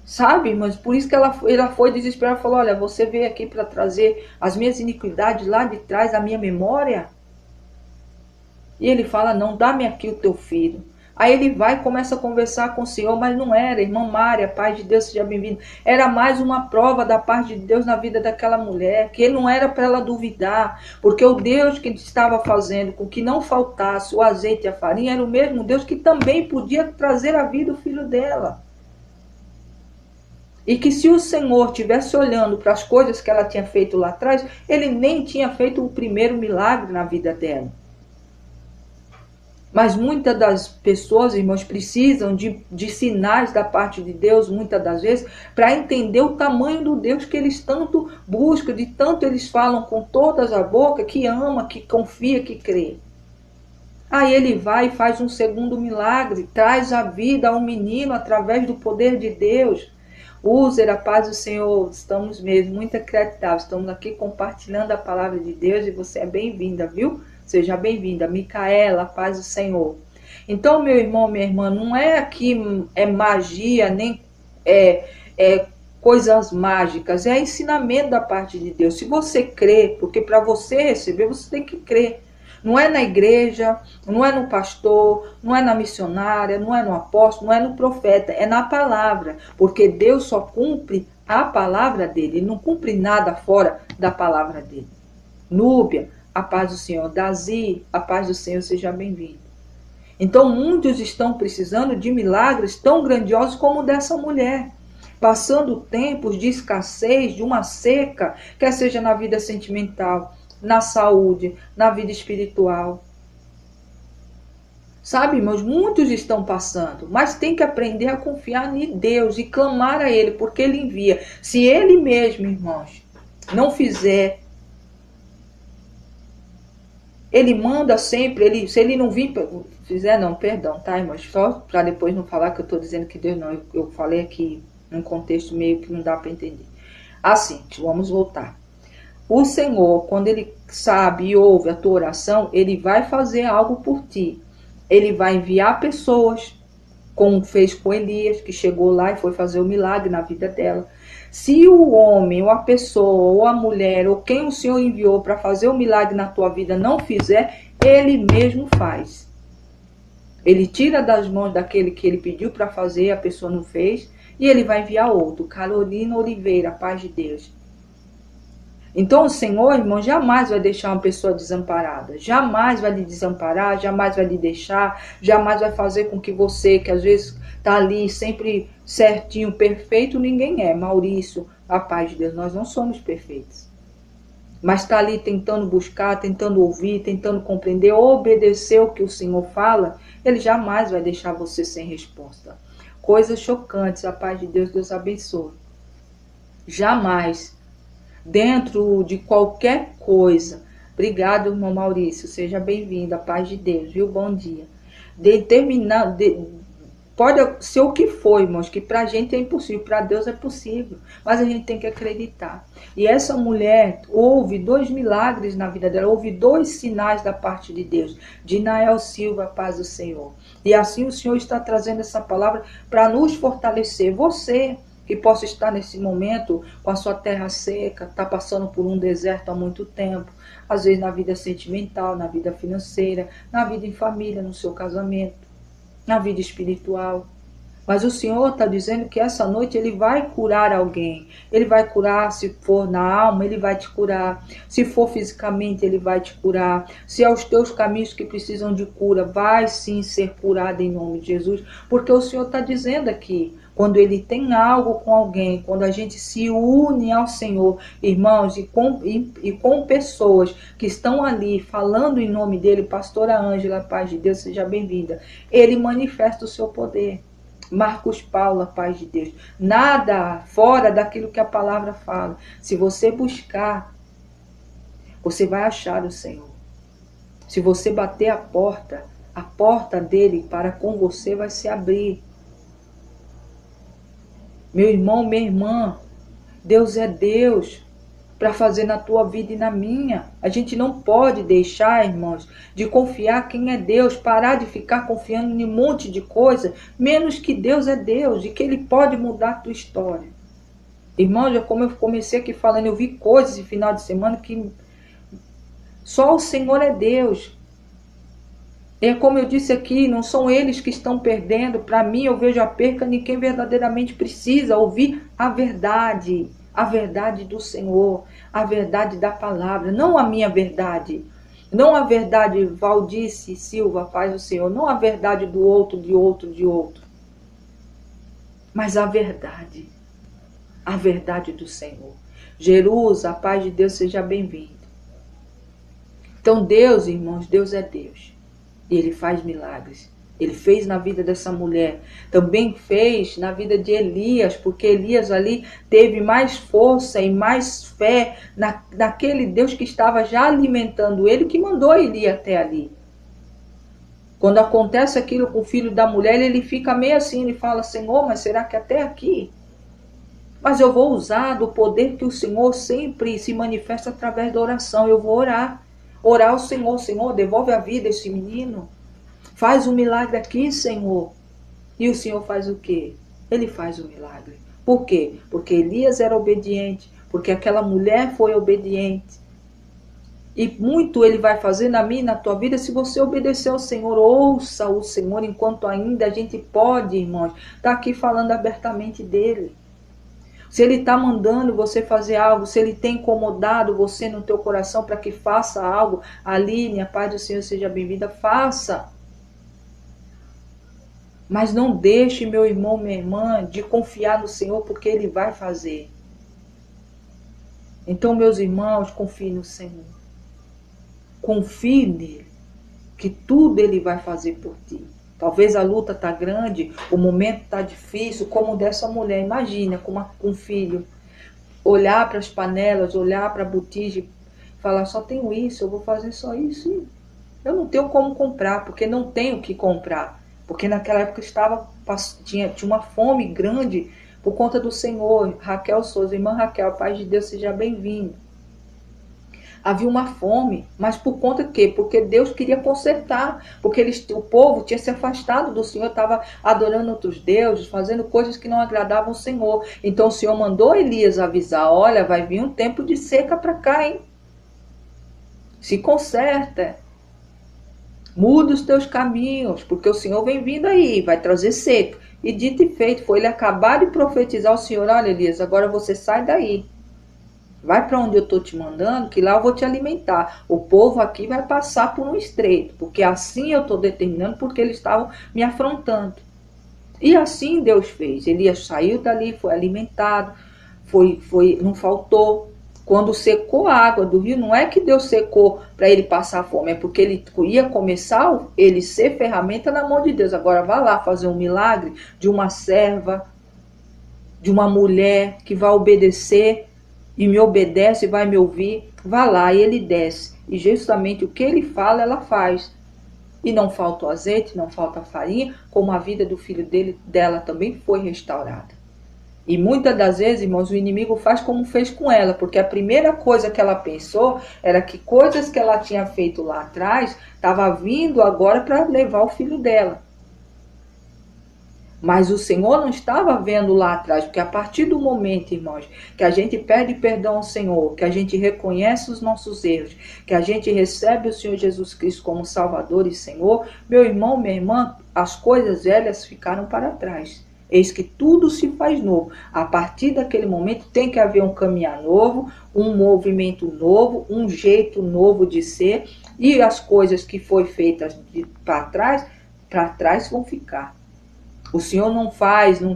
Sabe, irmãos? Por isso que ela foi desesperada e falou: olha, você veio aqui para trazer as minhas iniquidades lá de trás à minha memória? E ele fala: não, dá-me aqui o teu filho. Aí ele vai e começa a conversar com o Senhor, mas não era, irmã Mária, paz de Deus, seja bem-vindo. Era mais uma prova da paz de Deus na vida daquela mulher, que não era para ela duvidar, porque o Deus que estava fazendo com que não faltasse o azeite e a farinha era o mesmo Deus que também podia trazer à vida o filho dela. E que se o Senhor estivesse olhando para as coisas que ela tinha feito lá atrás, ele nem tinha feito o primeiro milagre na vida dela. Mas muitas das pessoas, irmãos, precisam de sinais da parte de Deus, muitas das vezes, para entender o tamanho do Deus que eles tanto buscam, de tanto eles falam com todas a boca, que ama, que confia, que crê. Aí ele vai e faz um segundo milagre, traz a vida a um menino através do poder de Deus. User, a paz do Senhor, estamos mesmo muito acreditados, estamos aqui compartilhando a palavra de Deus e você é bem-vinda, viu? Seja bem-vinda, Micaela, paz do Senhor. Então, meu irmão, minha irmã, não é aqui magia, nem coisas mágicas, é ensinamento da parte de Deus. Se você crê, porque para você receber, você tem que crer. Não é na igreja, não é no pastor, não é na missionária, não é no apóstolo, não é no profeta, é na palavra. Porque Deus só cumpre a palavra dele, ele não cumpre nada fora da palavra dele. Núbia, a paz do Senhor. Dazi, a paz do Senhor, seja bem-vindo. Então muitos estão precisando de milagres tão grandiosos como o dessa mulher. Passando tempos de escassez, de uma seca, quer seja na vida sentimental, na saúde, na vida espiritual. Sabe, irmãos, muitos estão passando, mas tem que aprender a confiar em Deus e clamar a Ele, porque Ele envia. Se Ele mesmo, irmãos, não fizer, Ele manda sempre, se Ele não vir, fizer não, perdão, tá, irmãos? Só para depois não falar que eu estou dizendo que Deus não, eu falei aqui num contexto meio que não dá para entender. Assim, vamos voltar. O Senhor, quando Ele sabe e ouve a tua oração, Ele vai fazer algo por ti. Ele vai enviar pessoas, como fez com Elias, que chegou lá e foi fazer o milagre na vida dela. Se o homem, ou a pessoa, ou a mulher, ou quem o Senhor enviou para fazer o milagre na tua vida não fizer, Ele mesmo faz. Ele tira das mãos daquele que Ele pediu para fazer, a pessoa não fez, e Ele vai enviar outro. Carolina Oliveira, paz de Deus. Então o Senhor, irmão, jamais vai deixar uma pessoa desamparada, jamais vai lhe desamparar, jamais vai lhe deixar, jamais vai fazer com que você, que às vezes está ali sempre certinho, perfeito, ninguém é. Maurício, a paz de Deus, nós não somos perfeitos. Mas está ali tentando buscar, tentando ouvir, tentando compreender, obedecer o que o Senhor fala, Ele jamais vai deixar você sem resposta. Coisas chocantes, a paz de Deus, Deus abençoe. Jamais. Dentro de qualquer coisa. Obrigado, irmão Maurício. Seja bem-vindo. A paz de Deus, viu? Bom dia. Pode ser o que for, irmãos, que pra gente é impossível, pra Deus é possível. Mas a gente tem que acreditar. E essa mulher houve 2 milagres na vida dela, houve 2 sinais da parte de Deus. De Nael Silva, a paz do Senhor. E assim o Senhor está trazendo essa palavra para nos fortalecer. Você que possa estar nesse momento com a sua terra seca, está passando por um deserto há muito tempo, às vezes na vida sentimental, na vida financeira, na vida em família, no seu casamento, na vida espiritual. Mas o Senhor está dizendo que essa noite Ele vai curar alguém. Ele vai curar, se for na alma, Ele vai te curar. Se for fisicamente, Ele vai te curar. Se é os teus caminhos que precisam de cura, vai sim ser curado em nome de Jesus. Porque o Senhor está dizendo aqui, quando Ele tem algo com alguém, quando a gente se une ao Senhor, irmãos, e com pessoas que estão ali falando em nome dEle, pastora Ângela, paz de Deus, seja bem-vinda. Ele manifesta o seu poder. Marcos Paula, paz de Deus. Nada fora daquilo que a palavra fala. Se você buscar, você vai achar o Senhor. Se você bater a porta dele para com você vai se abrir. Meu irmão, minha irmã, Deus é Deus para fazer na tua vida e na minha. A gente não pode deixar, irmãos, de confiar quem é Deus, parar de ficar confiando em um monte de coisa, menos que Deus é Deus e que Ele pode mudar a tua história. Irmãos, como eu comecei aqui falando, eu vi coisas esse final de semana que só o Senhor é Deus. É como eu disse aqui, não são eles que estão perdendo. Para mim, eu vejo a perca de quem verdadeiramente precisa ouvir a verdade do Senhor, a verdade da palavra, não a minha verdade, não a verdade Valdice Silva, paz do Senhor, não a verdade do outro, de outro, mas a verdade do Senhor. Jerusa, a paz de Deus, seja bem-vindo. Então Deus, irmãos, Deus é Deus. E Ele faz milagres. Ele fez na vida dessa mulher. Também fez na vida de Elias, porque Elias ali teve mais força e mais fé naquele Deus que estava já alimentando ele, que mandou ele ir até ali. Quando acontece aquilo com o filho da mulher, ele fica meio assim, ele fala, Senhor, mas será que até aqui? Mas eu vou usar do poder que o Senhor sempre se manifesta através da oração. Eu vou orar. Orar ao Senhor, Senhor, devolve a vida a esse menino. Faz um milagre aqui, Senhor. E o Senhor faz o quê? Ele faz o milagre. Por quê? Porque Elias era obediente. Porque aquela mulher foi obediente. E muito Ele vai fazer na minha e na tua vida se você obedecer ao Senhor. Ouça o Senhor enquanto ainda a gente pode, irmãos. Está aqui falando abertamente dEle. Se Ele está mandando você fazer algo, se Ele tem incomodado você no teu coração para que faça algo, Aline, a paz do Senhor seja bem-vinda, faça. Mas não deixe, meu irmão, minha irmã, de confiar no Senhor, porque Ele vai fazer. Então, meus irmãos, confie no Senhor. Confie nele, que tudo Ele vai fazer por ti. Talvez a luta está grande, o momento está difícil, como o dessa mulher. Imagina com um filho, olhar para as panelas, olhar para a botija, falar, só tenho isso, eu vou fazer só isso. Eu não tenho como comprar, porque não tenho o que comprar. Porque naquela época tinha uma fome grande por conta do Senhor. Raquel Souza, irmã Raquel, a paz de Deus seja bem-vinda. Havia uma fome, mas por conta de quê? Porque Deus queria consertar, porque o povo tinha se afastado do Senhor, estava adorando outros deuses, fazendo coisas que não agradavam ao Senhor. Então o Senhor mandou Elias avisar, olha, vai vir um tempo de seca para cá, hein? Se conserta, muda os teus caminhos, porque o Senhor vem vindo aí, vai trazer seca. E dito e feito, foi ele acabar de profetizar ao Senhor, olha Elias, agora você sai daí. Vai para onde eu estou te mandando, que lá eu vou te alimentar. O povo aqui vai passar por um estreito, porque assim eu estou determinando, porque eles estavam me afrontando. E assim Deus fez. Elias saiu dali, foi alimentado, não faltou. Quando secou a água do rio, não é que Deus secou para ele passar fome, é porque ele ia começar ele ser ferramenta na mão de Deus. Agora vá lá fazer um milagre de uma serva, de uma mulher que vai obedecer, e me obedece e vai me ouvir, vá lá e ele desce. E justamente o que ele fala, ela faz. E não falta o azeite, não falta a farinha, como a vida do filho dela também foi restaurada. E muitas das vezes, irmãos, o inimigo faz como fez com ela, porque a primeira coisa que ela pensou era que coisas que ela tinha feito lá atrás, estava vindo agora para levar o filho dela. Mas o Senhor não estava vendo lá atrás, porque a partir do momento, irmãos, que a gente pede perdão ao Senhor, que a gente reconhece os nossos erros, que a gente recebe o Senhor Jesus Cristo como Salvador e Senhor, meu irmão, minha irmã, as coisas velhas ficaram para trás. eis que tudo se faz novo. A partir daquele momento tem que haver um caminhar novo, um movimento novo, um jeito novo de ser, e as coisas que foi feitas para trás vão ficar. O Senhor não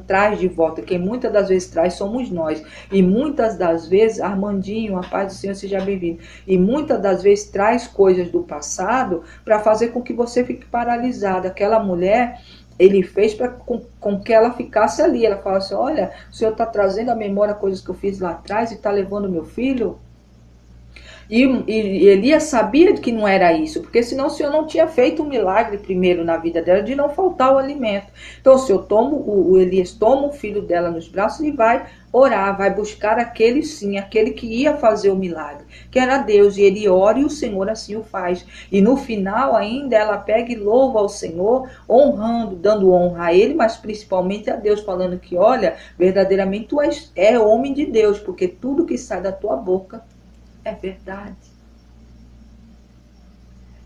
traz de volta. Quem muitas das vezes traz somos nós. E muitas das vezes, Armandinho, a paz do Senhor seja bem-vindo. E muitas das vezes traz coisas do passado para fazer com que você fique paralisado. Aquela mulher, ele fez com que ela ficasse ali. Ela fala assim, olha, o Senhor está trazendo à memória coisas que eu fiz lá atrás e está levando meu filho. E Elias sabia que não era isso, porque senão o Senhor não tinha feito um milagre primeiro na vida dela de não faltar o alimento. Então o Elias toma o filho dela nos braços e vai orar, vai buscar aquele sim, aquele que ia fazer o milagre, que era Deus, e ele ora e o Senhor assim o faz. E no final ainda ela pega e louva ao Senhor, honrando, dando honra a ele, mas principalmente a Deus, falando que, olha, verdadeiramente tu é homem de Deus, porque tudo que sai da tua boca é verdade.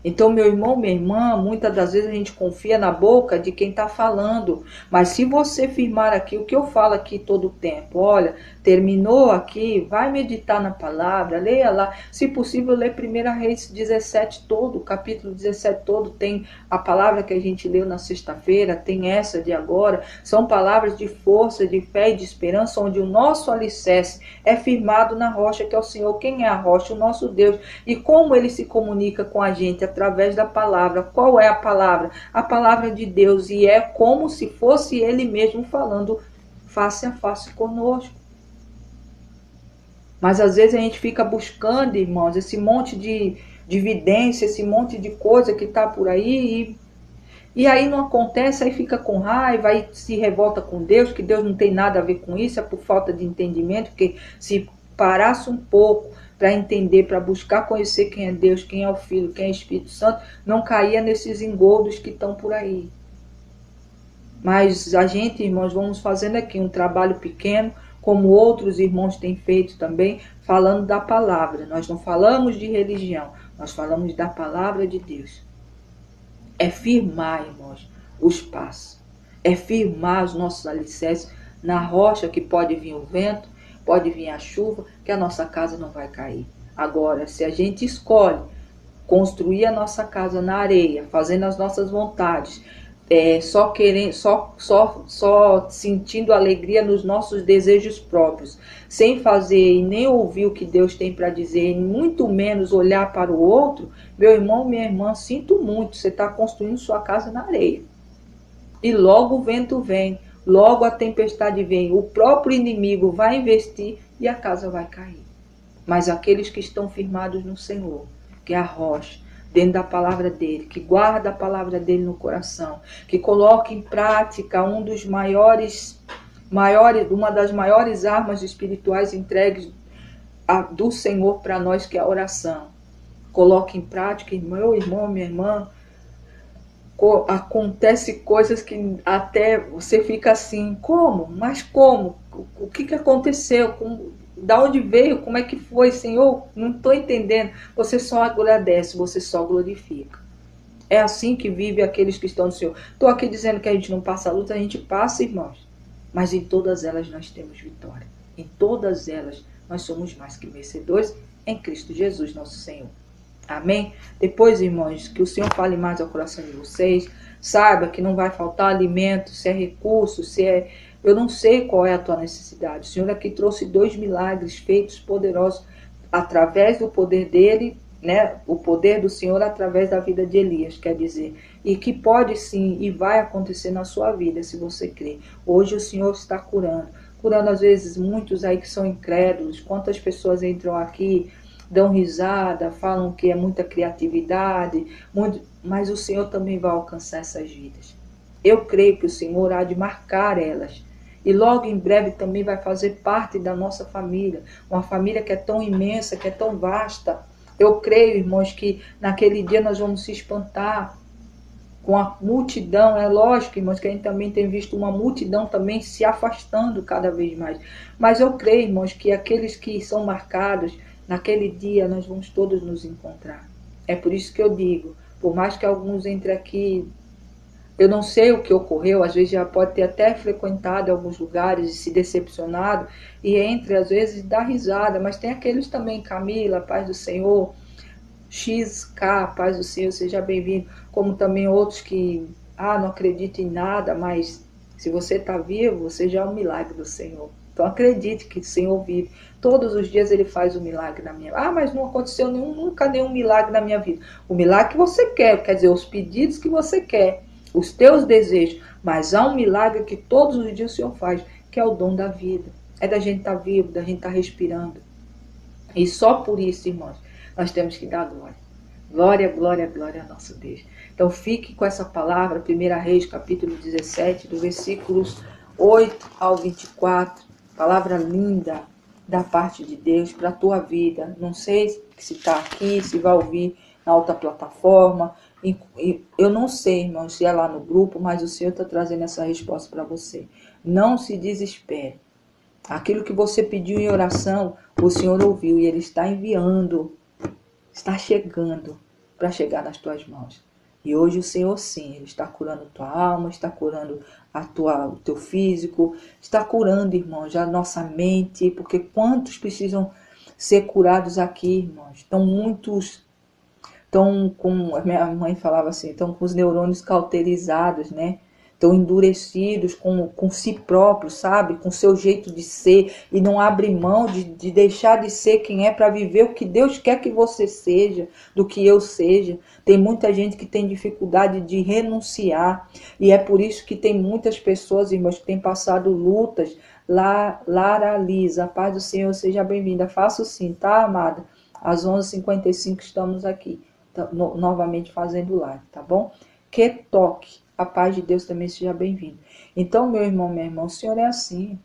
Então, meu irmão, minha irmã, muitas das vezes a gente confia na boca de quem está falando. Mas se você firmar aqui o que eu falo aqui todo o tempo, olha, terminou aqui, vai meditar na palavra, leia lá. Se possível, lê 1 Reis 17 todo, o capítulo 17 todo, tem a palavra que a gente leu na sexta-feira, tem essa de agora. São palavras de força, de fé e de esperança, onde o nosso alicerce é firmado na rocha, que é o Senhor. Quem é a rocha? O nosso Deus. E como ele se comunica com a gente? Através da palavra. Qual é a palavra? A palavra de Deus, e é como se fosse ele mesmo falando face a face conosco. Mas às vezes a gente fica buscando, irmãos, esse monte de evidência, esse monte de coisa que está por aí, e aí não acontece, aí fica com raiva, aí se revolta com Deus, que Deus não tem nada a ver com isso, é por falta de entendimento, porque se parasse um pouco para entender, para buscar conhecer quem é Deus, quem é o Filho, quem é o Espírito Santo, não caía nesses engordos que estão por aí. Mas a gente, irmãos, vamos fazendo aqui um trabalho pequeno, como outros irmãos têm feito também, falando da palavra. Nós não falamos de religião, nós falamos da palavra de Deus. É firmar, irmãos, os passos. É firmar os nossos alicerces na rocha, que pode vir o vento, pode vir a chuva, que a nossa casa não vai cair. Agora, se a gente escolhe construir a nossa casa na areia, fazendo as nossas vontades, só sentindo alegria nos nossos desejos próprios, sem fazer e nem ouvir o que Deus tem para dizer, e muito menos olhar para o outro, meu irmão, minha irmã, sinto muito, você está construindo sua casa na areia. E logo o vento vem, logo a tempestade vem, o próprio inimigo vai investir e a casa vai cair. Mas aqueles que estão firmados no Senhor, que é a rocha, dentro da palavra dele, que guarda a palavra dele no coração, que coloca em prática uma das maiores armas espirituais entregues do Senhor para nós, que é a oração. Coloca em prática, meu irmão, minha irmã, acontece coisas que até você fica assim, como? Mas como? O que aconteceu? Da onde veio? Como é que foi, Senhor? Não estou entendendo. Você só agradece, você só glorifica. É assim que vive aqueles que estão no Senhor. Estou aqui dizendo que a gente não passa a luta, a gente passa, irmãos. Mas em todas elas nós temos vitória. Em todas elas nós somos mais que vencedores em Cristo Jesus, nosso Senhor. Amém? Depois, irmãos, que o Senhor fale mais ao coração de vocês. Saiba que não vai faltar alimento, se é recurso, se é... Eu não sei qual é a tua necessidade. O Senhor aqui trouxe 2 milagres feitos poderosos através do poder dele, né? O poder do Senhor através da vida de Elias, quer dizer. E que pode sim e vai acontecer na sua vida, se você crer. Hoje o Senhor está curando. Curando às vezes muitos aí que são incrédulos. Quantas pessoas entram aqui, dão risada, falam que é muita criatividade, mas o Senhor também vai alcançar essas vidas. Eu creio que o Senhor há de marcar elas. E logo em breve também vai fazer parte da nossa família. Uma família que é tão imensa, que é tão vasta. Eu creio, irmãos, que naquele dia nós vamos se espantar com a multidão. É lógico, irmãos, que a gente também tem visto uma multidão também se afastando cada vez mais. Mas eu creio, irmãos, que aqueles que são marcados, naquele dia nós vamos todos nos encontrar. É por isso que eu digo, por mais que alguns entrem aqui Eu não sei o que ocorreu, às vezes já pode ter até frequentado alguns lugares e se decepcionado, e entre, às vezes, dá risada, mas tem aqueles também, Camila, paz do Senhor, XK, paz do Senhor, seja bem-vindo, como também outros que, não acredito em nada, mas se você está vivo, você já é um milagre do Senhor. Então acredite que o Senhor vive. Todos os dias Ele faz um milagre na minha vida. Mas não aconteceu nunca nenhum milagre na minha vida. O milagre que você quer dizer, os pedidos que você quer, os teus desejos. Mas há um milagre que todos os dias o Senhor faz, que é o dom da vida. É da gente estar vivo, da gente estar respirando. E só por isso, irmãos, nós temos que dar glória. Glória, glória, glória ao nosso Deus. Então fique com essa palavra, 1 Reis, capítulo 17, do versículos 8 ao 24. Palavra linda da parte de Deus para a tua vida. Não sei se está aqui, se vai ouvir na outra plataforma. Eu não sei, irmão, se é lá no grupo, mas o Senhor está trazendo essa resposta para você. Não se desespere. Aquilo que você pediu em oração, o Senhor ouviu e Ele está enviando, está chegando para chegar nas tuas mãos. E hoje o Senhor sim, Ele está curando tua alma, está curando o teu físico, está curando, irmãos, a nossa mente, porque quantos precisam ser curados aqui, irmãos? Estão com, a minha mãe falava assim, estão com os neurônios cauterizados, né? Estão endurecidos com si próprios, sabe? Com seu jeito de ser. E não abre mão de deixar de ser quem é para viver o que Deus quer que você seja, do que eu seja. Tem muita gente que tem dificuldade de renunciar. E é por isso que tem muitas pessoas, irmãos, que têm passado lutas. Lara Lisa, a paz do Senhor, seja bem-vinda. Faço sim, tá, amada? Às 11h55 estamos aqui, novamente fazendo live, tá bom? Que toque. A paz de Deus também seja bem-vindo. Então, meu irmão, minha irmã, o Senhor é assim.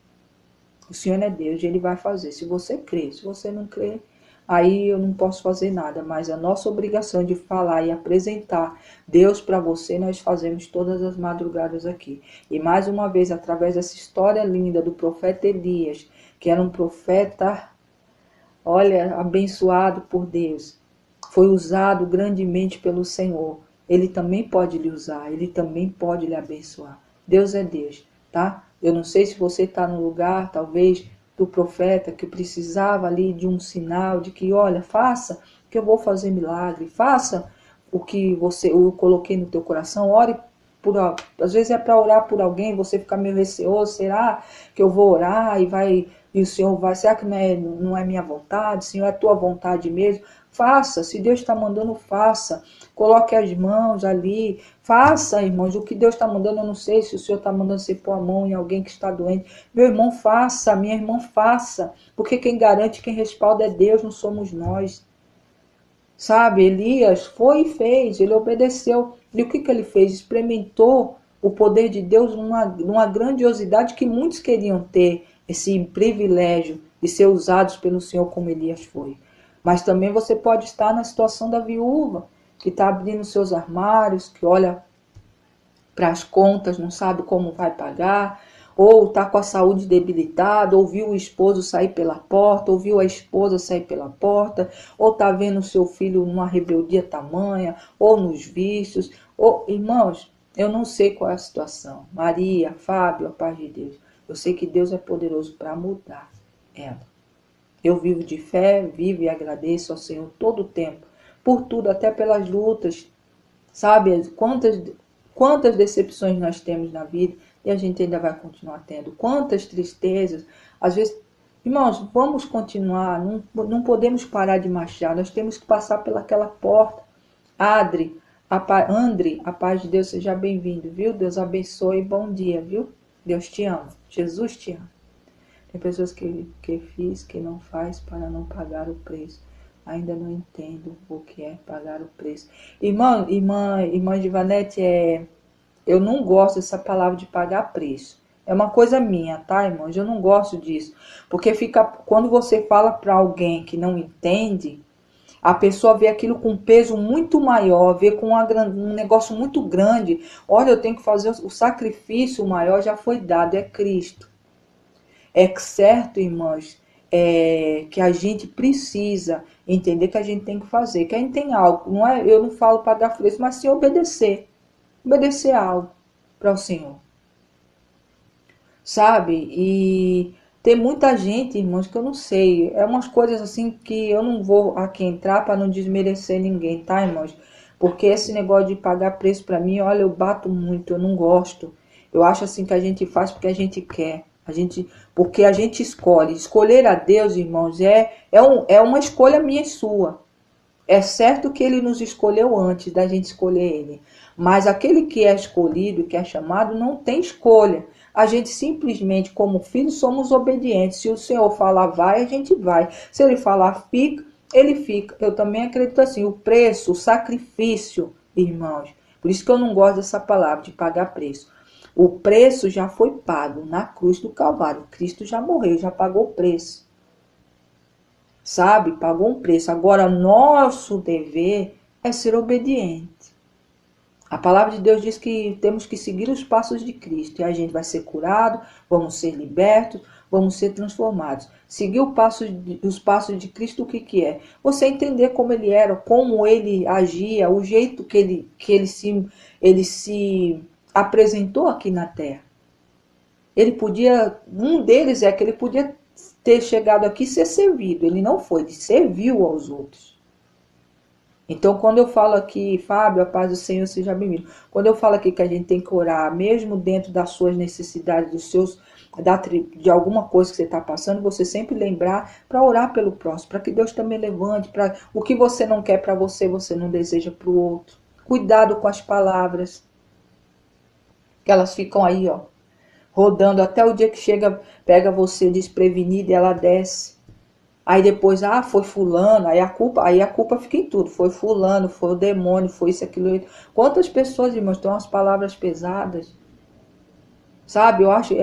O Senhor é Deus e Ele vai fazer. Se você crê, se você não crê, aí eu não posso fazer nada. Mas a nossa obrigação de falar e apresentar Deus para você, nós fazemos todas as madrugadas aqui. E mais uma vez, através dessa história linda do profeta Elias, que era um profeta, olha, abençoado por Deus, foi usado grandemente pelo Senhor. Ele também pode lhe usar, Ele também pode lhe abençoar. Deus é Deus, tá? Eu não sei se você está no lugar, talvez, do profeta que precisava ali de um sinal, de que, olha, faça, que eu vou fazer milagre. Faça o que eu coloquei no teu coração, ore por, às vezes é para orar por alguém, você fica meio receoso, será que eu vou orar e o Senhor vai, será que não é minha vontade, Senhor, é tua vontade mesmo? Faça, se Deus está mandando, faça. Coloque as mãos ali. Faça, irmãos, o que Deus está mandando. Eu não sei se o Senhor está mandando você pôr a mão em alguém que está doente. Meu irmão, faça. Minha irmã, faça. Porque quem garante, quem respalda é Deus, não somos nós. Sabe, Elias foi e fez. Ele obedeceu. E o que ele fez? Experimentou o poder de Deus numa grandiosidade que muitos queriam ter. Esse privilégio de ser usados pelo Senhor como Elias foi. Mas também você pode estar na situação da viúva, que está abrindo seus armários, que olha para as contas, não sabe como vai pagar, ou está com a saúde debilitada, ou viu o esposo sair pela porta, ou viu a esposa sair pela porta, ou está vendo o seu filho numa rebeldia tamanha, ou nos vícios. Irmãos, eu não sei qual é a situação. Maria, Fábio, a paz de Deus. Eu sei que Deus é poderoso para mudar ela. Eu vivo de fé, vivo e agradeço ao Senhor todo o tempo, por tudo, até pelas lutas. Sabe, quantas decepções nós temos na vida e a gente ainda vai continuar tendo. Quantas tristezas. Às vezes, irmãos, vamos continuar, não podemos parar de marchar, nós temos que passar pelaquela porta. André, a paz de Deus, seja bem-vindo, viu? Deus abençoe, bom dia, viu? Deus te ama, Jesus te ama. Tem pessoas que fiz, que não faz para não pagar o preço. Ainda não entendo o que é pagar o preço. Irmã Givanete, eu não gosto dessa palavra de pagar preço. É uma coisa minha, tá, irmãos? Eu não gosto disso. Porque quando você fala para alguém que não entende, a pessoa vê aquilo com um peso muito maior, vê com um negócio muito grande. Olha, eu tenho que fazer o sacrifício maior, já foi dado, é Cristo. É certo, irmãos, que a gente precisa entender que a gente tem que fazer, que a gente tem algo. Eu não falo pagar preço, mas sim obedecer. Obedecer algo. para o Senhor, sabe? E tem muita gente, irmãos, que eu não sei, é umas coisas assim que eu não vou aqui entrar para não desmerecer ninguém, tá, irmãos? Porque esse negócio de pagar preço para mim, olha, eu bato muito, eu não gosto. Eu acho assim que a gente faz porque a gente quer. Porque a gente escolhe. Escolher a Deus, irmãos, é uma escolha minha e sua. É certo que ele nos escolheu antes da gente escolher ele. Mas aquele que é escolhido, que é chamado, não tem escolha. A gente simplesmente, como filhos, somos obedientes. Se o Senhor falar vai, a gente vai. Se ele falar fica, ele fica. Eu também acredito assim. O preço, o sacrifício, irmãos. Por isso que eu não gosto dessa palavra, de pagar preço. O preço já foi pago na cruz do Calvário. Cristo já morreu, já pagou o preço. Sabe? Pagou um preço. Agora, nosso dever é ser obediente. A palavra de Deus diz que temos que seguir os passos de Cristo. E a gente vai ser curado, vamos ser libertos, vamos ser transformados. Seguir os passos de Cristo, o que é? Você entender como ele era, como ele agia, o jeito que ele se apresentou aqui na terra. Um deles é que ele podia ter chegado aqui e ser servido. Ele não foi, ele serviu aos outros. Então, quando eu falo aqui, Fábio, a paz do Senhor seja bem-vindo. Quando eu falo aqui que a gente tem que orar, mesmo dentro das suas necessidades, de alguma coisa que você está passando, você sempre lembrar para orar pelo próximo, para que Deus também levante, para o que você não quer para você, você não deseja para o outro. Cuidado com as palavras, que elas ficam aí, ó, rodando até o dia que pega você desprevenido e ela desce. Aí depois, foi fulano, aí a culpa fica em tudo. Foi fulano, foi o demônio, foi isso, aquilo. Quantas pessoas, irmãos, têm umas palavras pesadas? Sabe, eu acho,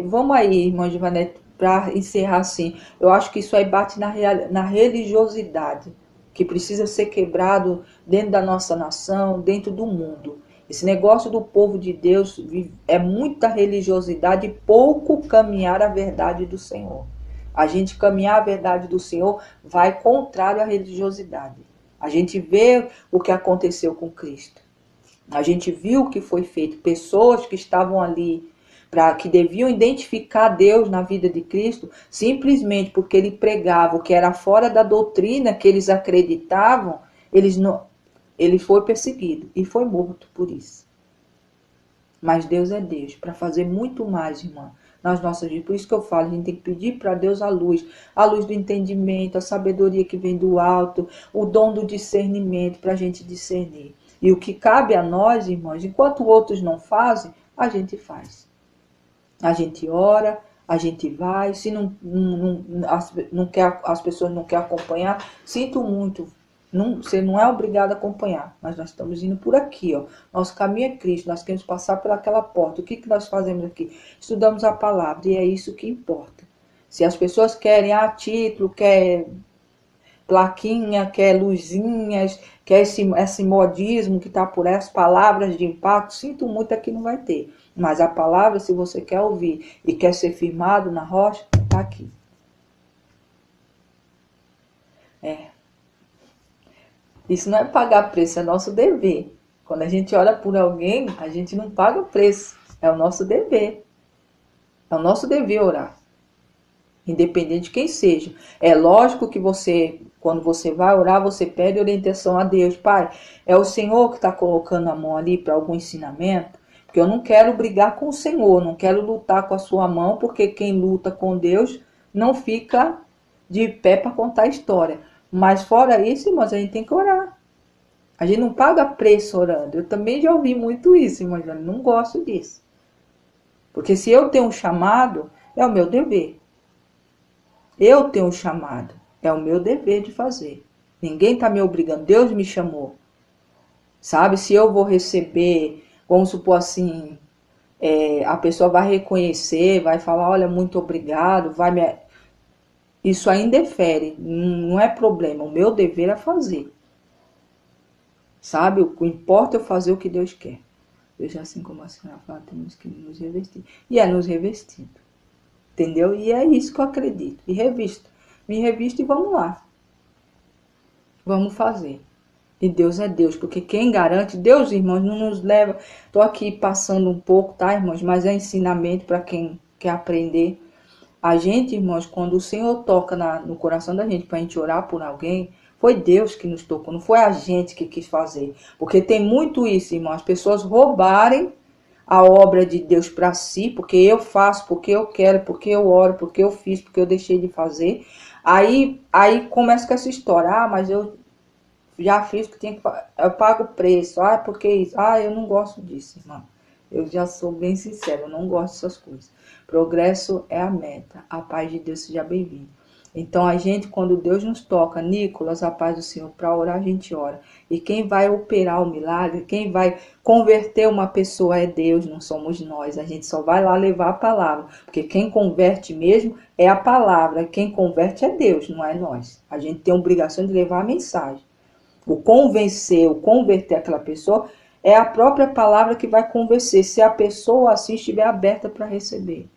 vamos aí, irmã Givanete, para encerrar assim. Eu acho que isso aí bate na religiosidade, que precisa ser quebrado dentro da nossa nação, dentro do mundo. Esse negócio do povo de Deus é muita religiosidade e pouco caminhar a verdade do Senhor. A gente caminhar a verdade do Senhor vai contrário à religiosidade. A gente vê o que aconteceu com Cristo. A gente viu o que foi feito. Pessoas que estavam ali, que deviam identificar Deus na vida de Cristo, simplesmente porque ele pregava o que era fora da doutrina que eles acreditavam, ele foi perseguido e foi morto por isso. Mas Deus é Deus, para fazer muito mais, irmã, nas nossas vidas. Por isso que eu falo, a gente tem que pedir para Deus a luz do entendimento, a sabedoria que vem do alto, o dom do discernimento para a gente discernir. E o que cabe a nós, irmãos, enquanto outros não fazem, a gente faz. A gente ora, a gente vai, se as pessoas não querem acompanhar, sinto muito. Você não é obrigado a acompanhar, mas nós estamos indo por aqui, ó. Nosso caminho é Cristo, nós queremos passar pelaquela porta. O que nós fazemos aqui? Estudamos a palavra e é isso que importa. Se as pessoas querem título, quer plaquinha, quer luzinhas, quer esse modismo que está por essas palavras de impacto, sinto muito, aqui não vai ter. Mas a palavra, se você quer ouvir e quer ser firmado na rocha, está aqui. Isso não é pagar preço, é nosso dever. Quando a gente ora por alguém, a gente não paga preço. É o nosso dever. É o nosso dever orar. Independente de quem seja. É lógico que quando você vai orar, você pede orientação a Deus. Pai, é o Senhor que está colocando a mão ali para algum ensinamento? Porque eu não quero brigar com o Senhor, não quero lutar com a sua mão, porque quem luta com Deus não fica de pé para contar a história. Mas fora isso, irmãos, a gente tem que orar. A gente não paga preço orando. Eu também já ouvi muito isso, irmãos, eu não gosto disso. Porque se eu tenho um chamado, é o meu dever. Eu tenho um chamado, é o meu dever de fazer. Ninguém está me obrigando, Deus me chamou. Sabe, se eu vou receber, vamos supor assim, a pessoa vai reconhecer, vai falar, olha, muito obrigado, isso aí interfere, não é problema, o meu dever é fazer. Sabe, o que importa é fazer o que Deus quer. Deus, assim como a senhora fala, temos que nos revestir. E é nos revestindo. Entendeu? E é isso que eu acredito. E revisto. Me revisto e vamos lá. Vamos fazer. E Deus é Deus, porque quem garante, Deus, irmãos, não nos leva. Estou aqui passando um pouco, tá, irmãos? Mas é ensinamento para quem quer aprender. A gente, irmãos, quando o Senhor toca no coração da gente para a gente orar por alguém, foi Deus que nos tocou, não foi a gente que quis fazer. Porque tem muito isso, irmãos, as pessoas roubarem a obra de Deus para si, porque eu faço, porque eu quero, porque eu oro, porque eu fiz, porque eu deixei de fazer. Aí começa com essa história, mas eu já fiz o que tinha que fazer, eu pago o preço, porque isso, eu não gosto disso, irmão. Eu já sou bem sincero, eu não gosto dessas coisas. Progresso é a meta, a paz de Deus seja bem-vinda. Então a gente, quando Deus nos toca, Nicolas, a paz do Senhor, para orar a gente ora. E quem vai operar o milagre, quem vai converter uma pessoa é Deus, não somos nós. A gente só vai lá levar a palavra, porque quem converte mesmo é a palavra, quem converte é Deus, não é nós. A gente tem a obrigação de levar a mensagem. O convencer, o converter aquela pessoa é a própria palavra que vai convencer, se a pessoa assim estiver aberta para receber.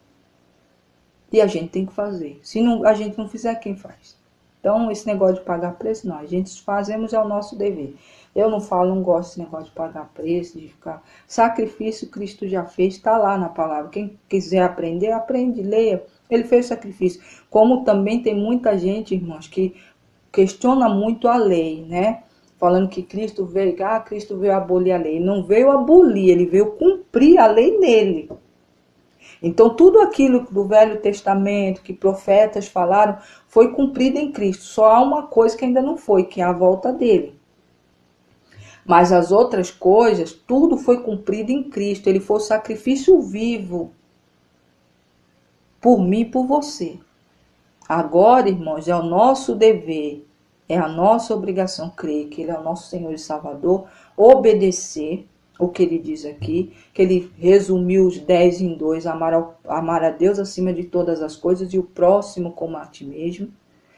E a gente tem que fazer. Se não, a gente não fizer, quem faz? Então, esse negócio de pagar preço, não. A gente fazemos é o nosso dever. Eu não falo, não gosto desse negócio de pagar preço, de ficar... Sacrifício Cristo já fez, está lá na palavra. Quem quiser aprender, aprende, leia. Ele fez sacrifício. Como também tem muita gente, irmãos, que questiona muito a lei, né? Falando que Cristo veio abolir a lei. Não veio abolir, ele veio cumprir a lei nele. Então, tudo aquilo do Velho Testamento, que profetas falaram, foi cumprido em Cristo. Só há uma coisa que ainda não foi, que é a volta dele. Mas as outras coisas, tudo foi cumprido em Cristo. Ele foi o sacrifício vivo por mim e por você. Agora, irmãos, é o nosso dever, é a nossa obrigação crer que Ele é o nosso Senhor e Salvador, obedecer o que Ele diz aqui, que Ele resumiu os 10 em 2, amar a Deus acima de todas as coisas e o próximo como a ti mesmo,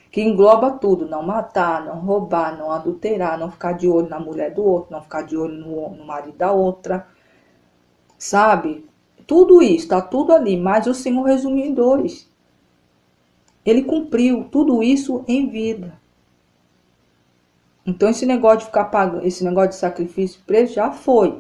que engloba tudo, não matar, não roubar, não adulterar, não ficar de olho na mulher do outro, não ficar de olho no marido da outra, sabe? Tudo isso, está tudo ali, mas o Senhor resumiu em 2. Ele cumpriu tudo isso em vida. Então esse negócio de ficar pagando, esse negócio de sacrifício, preço já foi.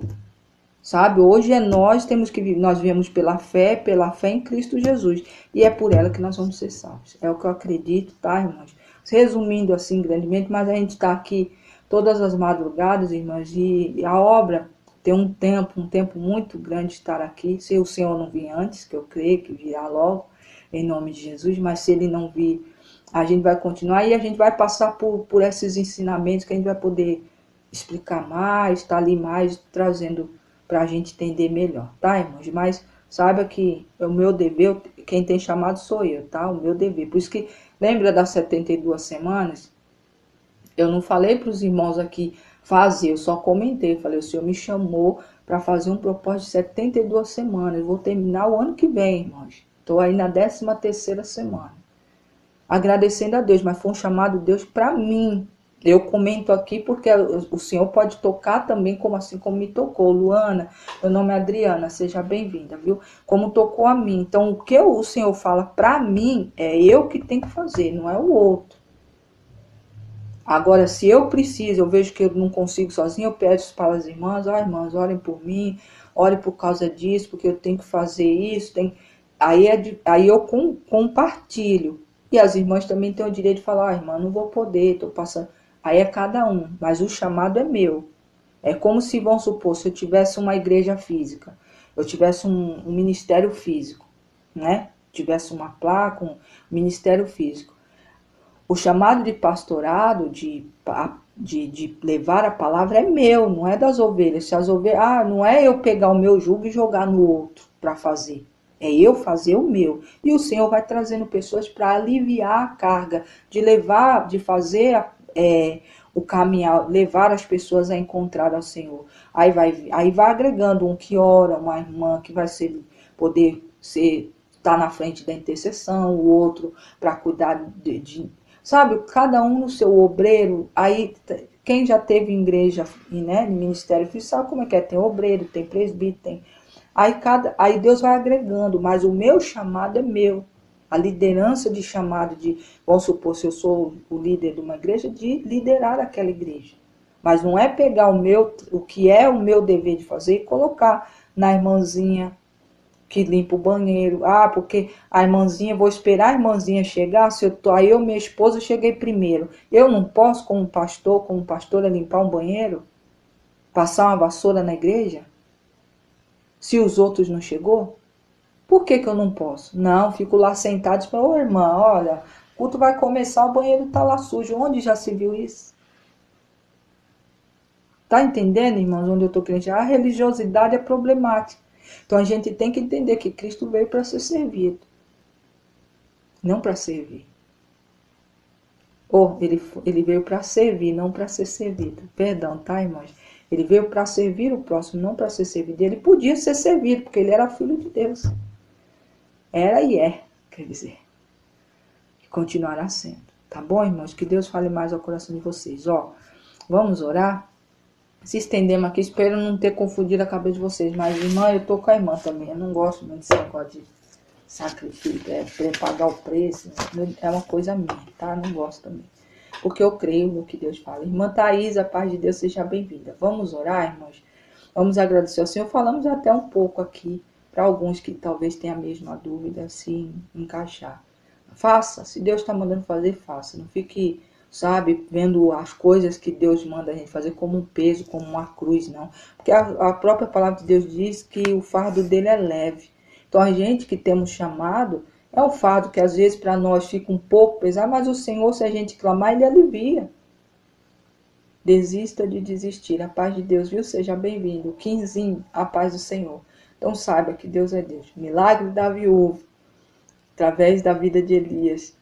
Sabe? Hoje é nós nós viemos pela fé em Cristo Jesus. E é por ela que nós vamos ser salvos. É o que eu acredito, tá, irmãos? Resumindo assim grandemente, mas a gente está aqui todas as madrugadas, irmãs, e a obra tem um tempo muito grande de estar aqui. Se o Senhor não vir antes, que eu creio que virá logo, em nome de Jesus, mas se ele não vir, a gente vai continuar e a gente vai passar por esses ensinamentos que a gente vai poder explicar mais, estar ali mais, trazendo para a gente entender melhor, tá, irmãos? Mas saiba que é o meu dever, quem tem chamado sou eu, tá? O meu dever. Por isso que, lembra das 72 semanas? Eu não falei para os irmãos aqui fazer, eu só comentei, falei, o Senhor me chamou para fazer um propósito de 72 semanas, eu vou terminar o ano que vem, irmãos. Estou aí na 13ª semana. Agradecendo a Deus, mas foi um chamado de Deus para mim. Eu comento aqui porque o Senhor pode tocar também, assim como me tocou. Luana, meu nome é Adriana, seja bem-vinda, viu? Como tocou a mim. Então, o que o Senhor fala para mim, é eu que tenho que fazer, não é o outro. Agora, se eu preciso, eu vejo que eu não consigo sozinho, eu peço para as irmãs, irmãs, orem por mim, orem por causa disso, porque eu tenho que fazer isso, aí eu compartilho. E as irmãs também têm o direito de falar, irmã, não vou poder, estou passando. Aí é cada um, mas o chamado é meu. É como se, vamos supor, se eu tivesse uma igreja física, eu tivesse um ministério físico, né? Tivesse uma placa, um ministério físico. O chamado de pastorado, de levar a palavra é meu, não é das ovelhas. Se as ovelhas, não é eu pegar o meu jugo e jogar no outro para fazer. É eu fazer o meu. E o Senhor vai trazendo pessoas para aliviar a carga, de levar, de fazer o caminhar, levar as pessoas a encontrar ao Senhor. Aí vai agregando um que ora, uma irmã que vai poder estar na frente da intercessão, o outro para cuidar sabe, cada um no seu obreiro. Aí quem já teve em igreja, né, em ministério físico, sabe como é que é, tem obreiro, tem presbítero, tem... Aí Deus vai agregando, mas o meu chamado é meu. A liderança de chamado vamos supor, se eu sou o líder de uma igreja, de liderar aquela igreja. Mas não é pegar o que é o meu dever de fazer e colocar na irmãzinha que limpa o banheiro. Ah, porque a irmãzinha, vou esperar a irmãzinha chegar, se eu tô, aí eu, minha esposa, cheguei primeiro. Eu não posso, como pastora, limpar um banheiro? Passar uma vassoura na igreja? Se os outros não chegou? Por que eu não posso? Não, fico lá sentado e falo, ô irmã, olha, o culto vai começar, o banheiro tá lá sujo. Onde já se viu isso? Tá entendendo, irmãos, onde eu tô querendo chegar? A religiosidade é problemática. Então a gente tem que entender que Cristo veio para ser servido, não para servir. Ou ele veio para servir, não para ser servido. Perdão, tá, irmãos? Ele veio para servir o próximo, não para ser servido. Ele podia ser servido, porque ele era filho de Deus. Era e é, quer dizer. E continuará sendo. Tá bom, irmãos? Que Deus fale mais ao coração de vocês. Ó, vamos orar? Se estendemos aqui, espero não ter confundido a cabeça de vocês. Mas, irmã, eu tô com a irmã também. Eu não gosto muito desse negócio de sacrifício, pagar o preço. É uma coisa minha, tá? Não gosto também. Porque eu creio no que Deus fala. Irmã Thaís, a paz de Deus seja bem-vinda. Vamos orar, irmãos? Vamos agradecer ao Senhor. Falamos até um pouco aqui, para alguns que talvez tenham a mesma dúvida, se encaixar. Faça, se Deus está mandando fazer, faça. Não fique, sabe, vendo as coisas que Deus manda a gente fazer como um peso, como uma cruz, não. Porque a própria palavra de Deus diz que o fardo dele é leve. Então a gente que temos chamado, é um fardo que às vezes para nós fica um pouco pesado, mas o Senhor, se a gente clamar, Ele alivia. Desista de desistir. A paz de Deus, viu? Seja bem-vindo. Quinzinho, a paz do Senhor. Então saiba que Deus é Deus. Milagre da viúva, através da vida de Elias,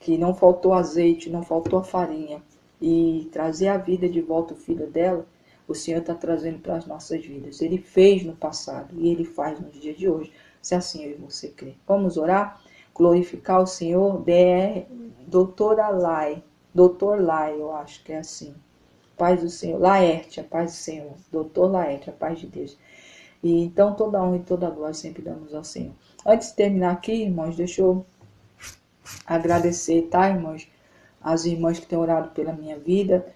que não faltou azeite, não faltou a farinha, e trazer a vida de volta o filho dela, o Senhor está trazendo para as nossas vidas. Ele fez no passado e Ele faz nos dias de hoje, se assim eu e você crer. Vamos orar? Glorificar o Senhor. Doutora Lai, Doutor Lai, eu acho que é assim. Paz do Senhor. Laerte, a paz do Senhor. Doutor Laerte, a paz de Deus. E então toda honra e toda glória sempre damos ao Senhor. Antes de terminar aqui, irmãos, deixa eu agradecer, tá, irmãos? As irmãs que têm orado pela minha vida.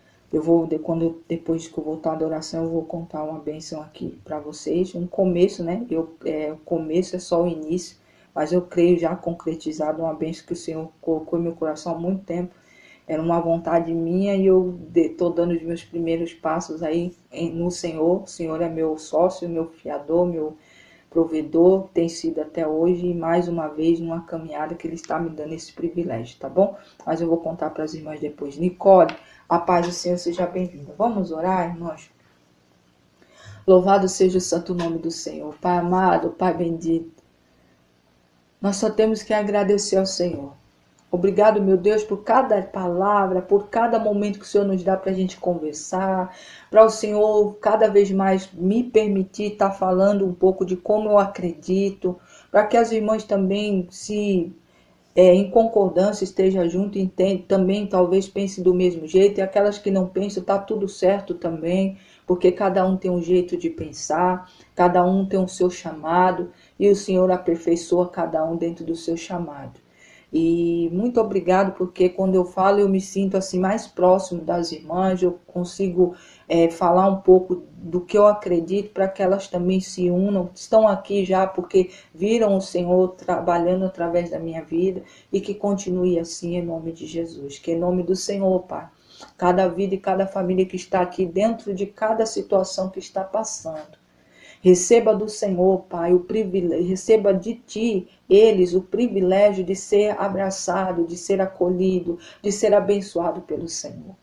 Depois que eu voltar da oração, eu vou contar uma bênção aqui para vocês. Um começo, né? O começo é só o início, mas eu creio já concretizado uma bênção que o Senhor colocou em meu coração há muito tempo. Era uma vontade minha e eu estou dando os meus primeiros passos aí no Senhor. O Senhor é meu sócio, meu fiador, meu provedor, tem sido até hoje, e mais uma vez numa caminhada que Ele está me dando esse privilégio, tá bom? Mas eu vou contar para as irmãs depois. Nicole, a paz do Senhor, seja bem-vinda. Vamos orar, irmãos? Louvado seja o santo nome do Senhor. Pai amado, Pai bendito, nós só temos que agradecer ao Senhor. Obrigado, meu Deus, por cada palavra, por cada momento que o Senhor nos dá para a gente conversar, para o Senhor cada vez mais me permitir estar falando um pouco de como eu acredito, para que as irmãs também, se em concordância, estejam junto e também talvez pensem do mesmo jeito, e aquelas que não pensam, está tudo certo também, porque cada um tem um jeito de pensar, cada um tem o seu chamado, e o Senhor aperfeiçoa cada um dentro do seu chamado. E muito obrigado, porque quando eu falo eu me sinto assim mais próximo das irmãs, eu consigo falar um pouco do que eu acredito para que elas também se unam, estão aqui já porque viram o Senhor trabalhando através da minha vida, e que continue assim em nome de Jesus, que em nome do Senhor, Pai, cada vida e cada família que está aqui dentro de cada situação que está passando, receba do Senhor, Pai, o privilégio, receba de Ti, eles, o privilégio de ser abraçado, de ser acolhido, de ser abençoado pelo Senhor.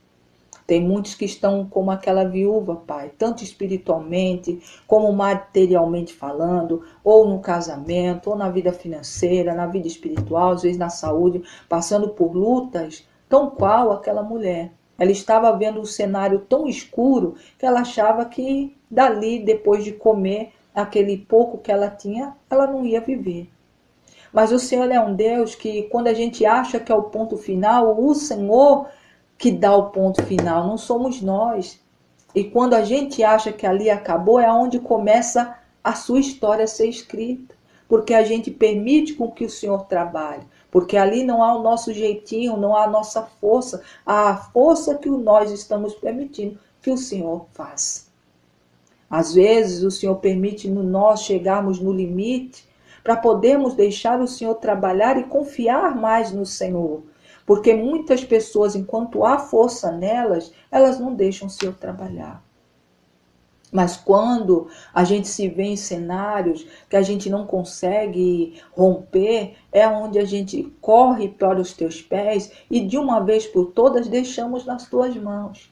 Tem muitos que estão como aquela viúva, Pai, tanto espiritualmente como materialmente falando, ou no casamento, ou na vida financeira, na vida espiritual, às vezes na saúde, passando por lutas, tão qual aquela mulher. Ela estava vendo um cenário tão escuro que ela achava que dali, depois de comer aquele pouco que ela tinha, ela não ia viver. Mas o Senhor é um Deus que, quando a gente acha que é o ponto final, o Senhor que dá o ponto final, não somos nós. E quando a gente acha que ali acabou, é onde começa a sua história a ser escrita. Porque a gente permite com que o Senhor trabalhe. Porque ali não há o nosso jeitinho, não há a nossa força. A força que nós estamos permitindo que o Senhor faz. Às vezes o Senhor permite nós chegarmos no limite para podermos deixar o Senhor trabalhar e confiar mais no Senhor. Porque muitas pessoas, enquanto há força nelas, elas não deixam o Senhor trabalhar. Mas quando a gente se vê em cenários que a gente não consegue romper, é onde a gente corre para os teus pés e de uma vez por todas deixamos nas tuas mãos.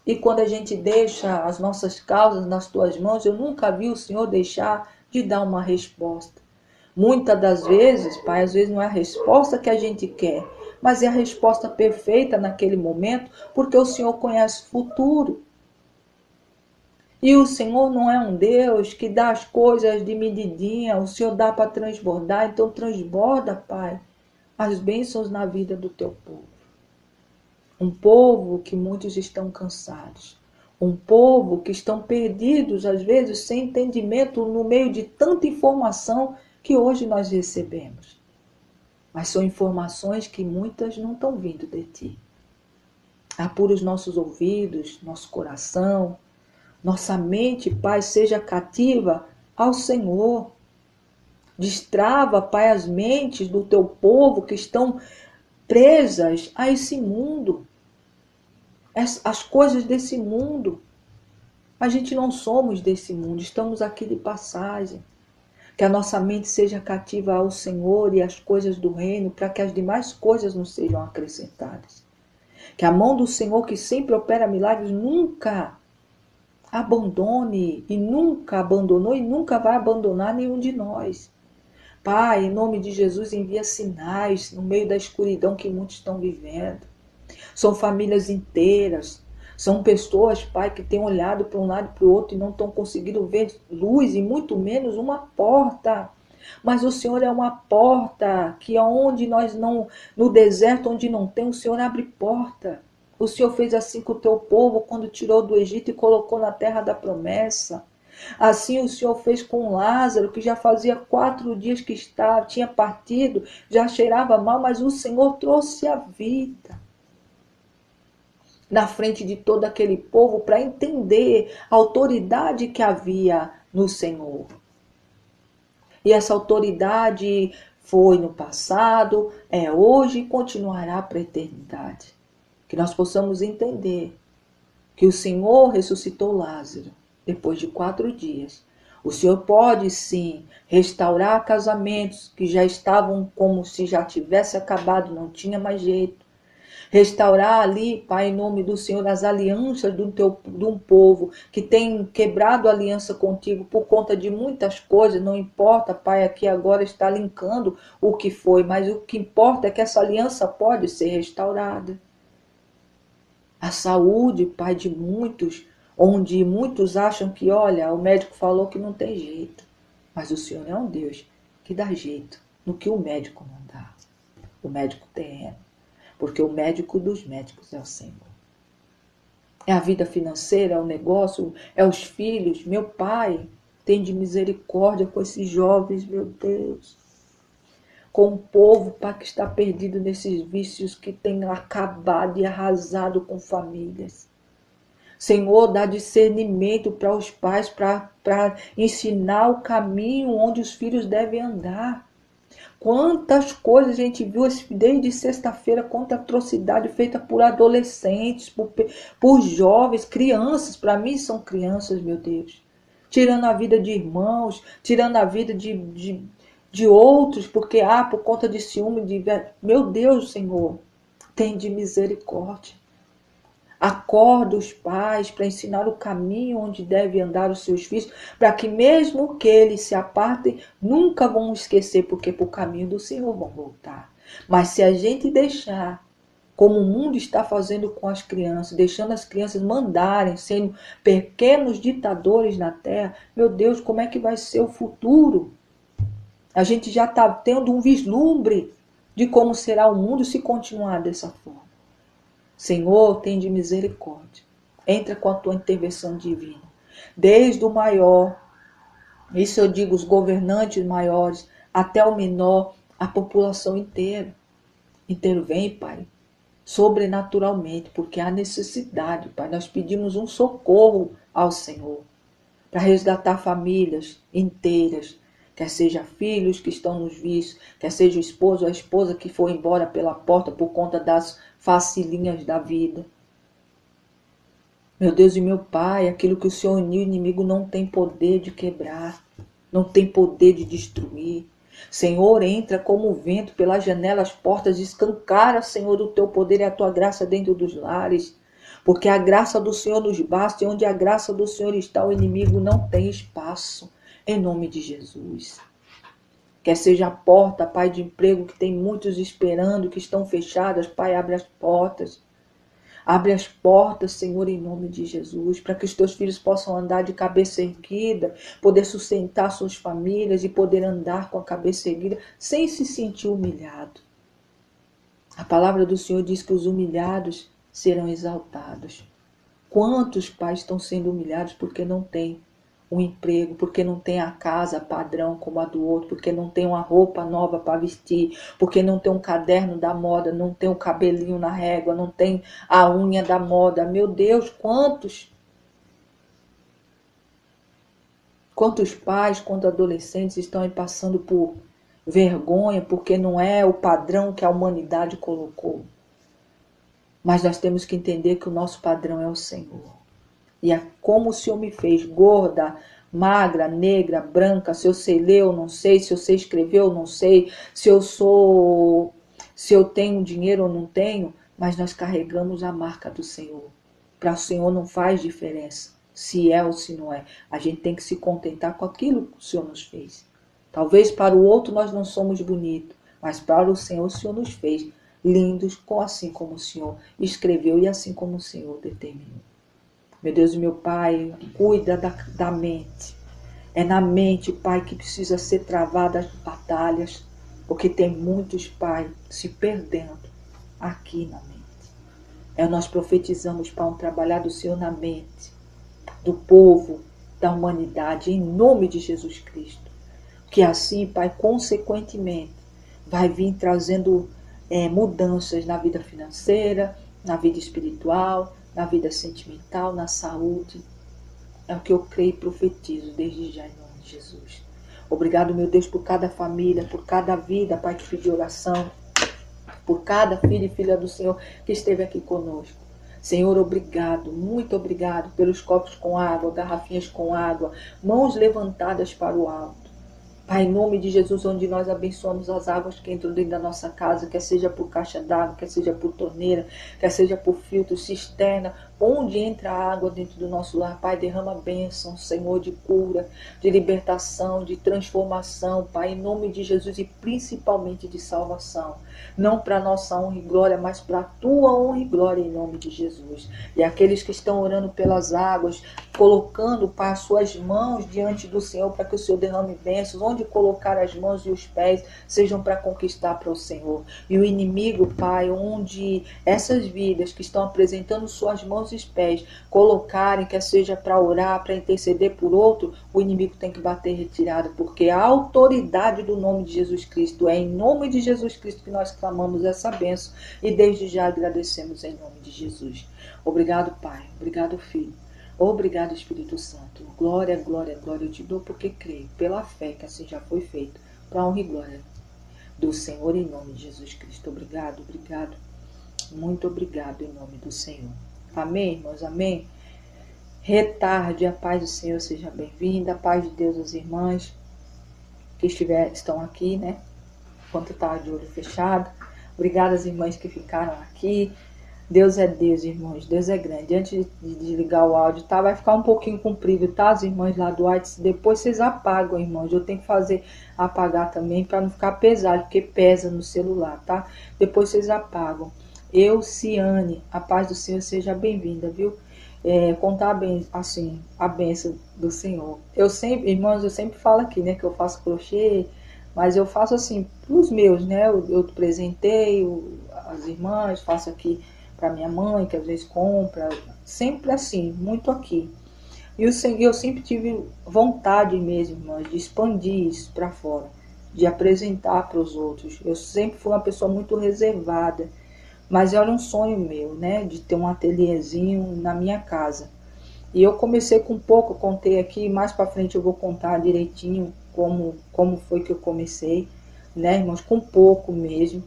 E quando a gente deixa as nossas causas nas tuas mãos, eu nunca vi o Senhor deixar de dar uma resposta. Muitas das vezes, Pai, às vezes não é a resposta que a gente quer, mas é a resposta perfeita naquele momento, porque o Senhor conhece o futuro. E o Senhor não é um Deus que dá as coisas de medidinha, o Senhor dá para transbordar, então transborda, Pai, as bênçãos na vida do teu povo. Um povo que muitos estão cansados. Um povo que estão perdidos, às vezes, sem entendimento, no meio de tanta informação que hoje nós recebemos. Mas são informações que muitas não estão vindo de ti. Apura os nossos ouvidos, nosso coração, nossa mente, Pai, seja cativa ao Senhor. Destrava, Pai, as mentes do teu povo que estão presas a esse mundo. As coisas desse mundo. A gente não somos desse mundo, estamos aqui de passagem. Que a nossa mente seja cativa ao Senhor e às coisas do reino, para que as demais coisas não sejam acrescentadas. Que a mão do Senhor, que sempre opera milagres, nunca abandone e nunca abandonou e nunca vai abandonar nenhum de nós. Pai, em nome de Jesus, envia sinais no meio da escuridão que muitos estão vivendo. São famílias inteiras, são pessoas, Pai, que têm olhado para um lado e para o outro e não estão conseguindo ver luz e muito menos uma porta. Mas o Senhor é uma porta que onde nós não, no deserto onde não tem, o Senhor abre porta. O Senhor fez assim com o teu povo quando tirou do Egito e colocou na terra da promessa. Assim o Senhor fez com Lázaro, que já fazia 4 dias que tinha partido, já cheirava mal, mas o Senhor trouxe a vida na frente de todo aquele povo para entender a autoridade que havia no Senhor. E essa autoridade foi no passado, é hoje e continuará para a eternidade. Que nós possamos entender que o Senhor ressuscitou Lázaro depois de 4 dias. O Senhor pode sim restaurar casamentos que já estavam como se já tivesse acabado, não tinha mais jeito. Restaurar ali, Pai, em nome do Senhor, as alianças de um povo que tem quebrado a aliança contigo por conta de muitas coisas. Não importa, Pai, aqui agora está linkando o que foi, mas o que importa é que essa aliança pode ser restaurada. A saúde, Pai, de muitos, onde muitos acham que, olha, o médico falou que não tem jeito. Mas o Senhor é um Deus que dá jeito no que o médico não dá. O médico terreno. Porque o médico dos médicos é o Senhor. É a vida financeira, é o negócio, é os filhos. Meu Pai, tem de misericórdia com esses jovens, meu Deus. Com o povo, Pai, que está perdido nesses vícios que tem acabado e arrasado com famílias. Senhor, dá discernimento para os pais, para ensinar o caminho onde os filhos devem andar. Quantas coisas a gente viu desde sexta-feira, quanta atrocidade feita por adolescentes, por jovens, crianças, para mim são crianças, meu Deus. Tirando a vida de irmãos, tirando a vida de outros, porque por conta de ciúme, meu Deus, Senhor, tem de misericórdia. Acorda os pais para ensinar o caminho onde devem andar os seus filhos, para que mesmo que eles se apartem, nunca vão esquecer, porque para o caminho do Senhor vão voltar. Mas se a gente deixar, como o mundo está fazendo com as crianças, deixando as crianças mandarem, sendo pequenos ditadores na terra, meu Deus, como é que vai ser o futuro? A gente já está tendo um vislumbre de como será o mundo se continuar dessa forma. Senhor, tem de misericórdia. Entra com a tua intervenção divina. Desde o maior, isso eu digo, os governantes maiores, até o menor, a população inteira. Intervém, Pai. sobrenaturalmente, porque há necessidade, Pai. Nós pedimos um socorro ao Senhor para resgatar famílias inteiras, quer seja filhos que estão nos vícios, quer seja o esposo ou a esposa que foi embora pela porta por conta das facilinhas da vida. Meu Deus e meu Pai, aquilo que o Senhor uniu, o inimigo não tem poder de quebrar, não tem poder de destruir. Senhor, entra como o vento pelas janelas, portas, escancara, Senhor, o teu poder e a tua graça dentro dos lares. Porque a graça do Senhor nos basta e onde a graça do Senhor está, o inimigo não tem espaço. Em nome de Jesus. Quer seja a porta, Pai, de emprego que tem muitos esperando, que estão fechadas, Pai, abre as portas. Abre as portas, Senhor, em nome de Jesus, para que os teus filhos possam andar de cabeça erguida, poder sustentar suas famílias e poder andar com a cabeça erguida sem se sentir humilhado. A palavra do Senhor diz que os humilhados serão exaltados. Quantos pais estão sendo humilhados porque não têm um emprego, porque não tem a casa padrão como a do outro, porque não tem uma roupa nova para vestir, porque não tem um caderno da moda, não tem um cabelinho na régua, não tem a unha da moda. Meu Deus, quantos pais, quantos adolescentes estão aí passando por vergonha, porque não é o padrão que a humanidade colocou. Mas nós temos que entender que o nosso padrão é o Senhor. E é como o Senhor me fez, gorda, magra, negra, branca, se eu sei ler, eu não sei, se eu sei escrever, eu não sei, se eu tenho dinheiro ou não tenho, mas nós carregamos a marca do Senhor. Para o Senhor não faz diferença se é ou se não é. A gente tem que se contentar com aquilo que o Senhor nos fez. Talvez para o outro nós não somos bonitos, mas para o Senhor nos fez lindos, assim como o Senhor escreveu e assim como o Senhor determinou. Meu Deus e meu Pai, cuida da mente. É na mente, Pai, que precisa ser travada as batalhas, porque tem muitos, Pai, se perdendo aqui na mente. Nós profetizamos, Pai, um trabalhar do Senhor na mente, do povo, da humanidade, em nome de Jesus Cristo. Que assim, Pai, consequentemente, vai vir trazendo mudanças na vida financeira, na vida espiritual, na vida sentimental, na saúde. É o que eu creio e profetizo desde já em nome de Jesus. Obrigado, meu Deus, por cada família, por cada vida, Pai, que pediu oração, por cada filho e filha do Senhor que esteve aqui conosco. Senhor, obrigado, muito obrigado pelos copos com água, garrafinhas com água, mãos levantadas para o alto. Pai, em nome de Jesus, onde nós abençoamos as águas que entram dentro da nossa casa, quer seja por caixa d'água, quer seja por torneira, quer seja por filtro, cisterna, onde entra a água dentro do nosso lar, Pai, derrama bênção, Senhor, de cura, de libertação, de transformação, Pai, em nome de Jesus e principalmente de salvação. Não para nossa honra e glória, mas para a tua honra e glória em nome de Jesus. E aqueles que estão orando pelas águas, colocando, Pai, as suas mãos diante do Senhor para que o Senhor derrame bênçãos, onde colocar as mãos e os pés sejam para conquistar para o Senhor. E o inimigo, Pai, onde essas vidas que estão apresentando suas mãos e pés colocarem, quer seja para orar, para interceder por outro, o inimigo tem que bater retirada, porque a autoridade do nome de Jesus Cristo, é em nome de Jesus Cristo que nós clamamos essa bênção e desde já agradecemos em nome de Jesus. Obrigado, Pai. Obrigado, Filho. Obrigado, Espírito Santo. Glória, glória, glória eu te dou porque creio, pela fé que assim já foi feito, para a honra e glória do Senhor em nome de Jesus Cristo. Obrigado, obrigado. Muito obrigado em nome do Senhor. Amém, irmãos? Amém? Retarde, a paz do Senhor seja bem-vinda, a paz de Deus às irmãs que estão aqui, né? Enquanto está de olho fechado. Obrigada às irmãs que ficaram aqui. Deus é Deus, irmãos. Deus é grande. Antes de desligar o áudio, tá? Vai ficar um pouquinho comprido, tá? As irmãs lá do WhatsApp. Depois vocês apagam, irmãos. Eu tenho que apagar também para não ficar pesado, porque pesa no celular, tá? Depois vocês apagam. Ciane, a paz do Senhor seja bem-vinda, viu? Contar bem, assim, a bênção do Senhor. Irmãos, eu sempre falo aqui, né, que eu faço crochê, mas eu faço assim, pros meus, né? Eu presenteio as irmãs, faço aqui para minha mãe, que às vezes compra, sempre assim, muito aqui. E eu sempre tive vontade mesmo, irmãs, de expandir isso para fora, de apresentar para os outros. Eu sempre fui uma pessoa muito reservada, mas era um sonho meu, né, de ter um ateliêzinho na minha casa. E eu comecei com pouco, eu contei aqui, mais para frente eu vou contar direitinho como foi que eu comecei, né, irmãos, com pouco mesmo,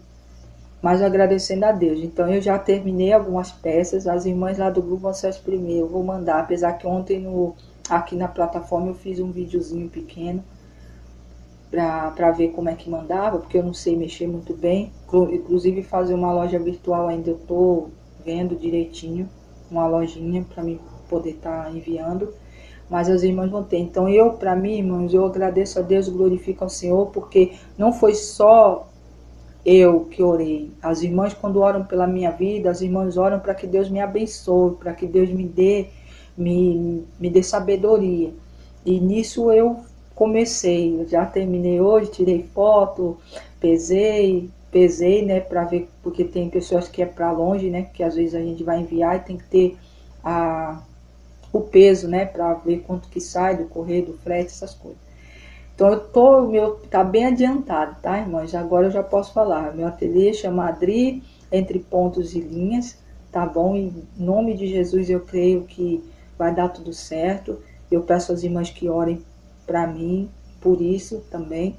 mas agradecendo a Deus. Então eu já terminei algumas peças, as irmãs lá do grupo vão ser as primeiras, eu vou mandar, apesar que ontem aqui na plataforma eu fiz um videozinho pequeno para ver como é que mandava, porque eu não sei mexer muito bem, inclusive fazer uma loja virtual ainda eu estou vendo direitinho, uma lojinha para mim poder estar enviando, mas as irmãs vão ter. Então eu, para mim, irmãos, eu agradeço a Deus, glorifico ao Senhor, porque não foi só eu que orei. As irmãs, quando oram pela minha vida, as irmãs oram para que Deus me abençoe, para que Deus me dê sabedoria. E nisso eu comecei. Eu já terminei hoje, tirei foto, pesei, né, para ver, porque tem pessoas que é para longe, né, que às vezes a gente vai enviar e tem que ter o peso, né, para ver quanto que sai do correio, do frete, essas coisas. Então o meu tá bem adiantado, tá, irmãos? Agora eu já posso falar. Meu ateliê chama Adri, entre pontos e linhas, tá bom? Em nome de Jesus eu creio que vai dar tudo certo. Eu peço às irmãs que orem para mim, por isso também.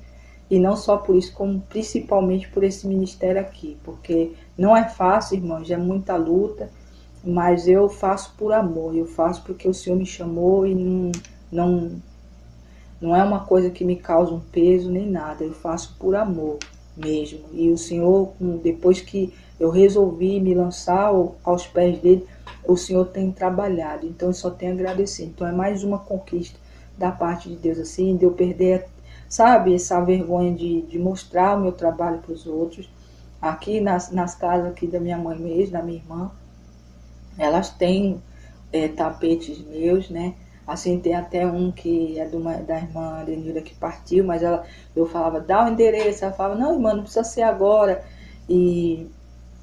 E não só por isso, como principalmente por esse ministério aqui, porque não é fácil, irmãos, é muita luta, mas eu faço por amor, eu faço porque o Senhor me chamou e não não é uma coisa que me causa um peso nem nada, eu faço por amor mesmo. E o Senhor, depois que eu resolvi me lançar aos pés dele, o Senhor tem trabalhado, então eu só tenho a agradecer. Então é mais uma conquista da parte de Deus, assim, de eu perder, sabe, essa vergonha de mostrar o meu trabalho para os outros. Aqui nas casas aqui da minha mãe mesmo, da minha irmã, elas têm tapetes meus, né? Assim, tem até um que é da irmã Lenilda que partiu, mas eu falava, dá o endereço. Ela falava, não, irmã, não precisa ser agora.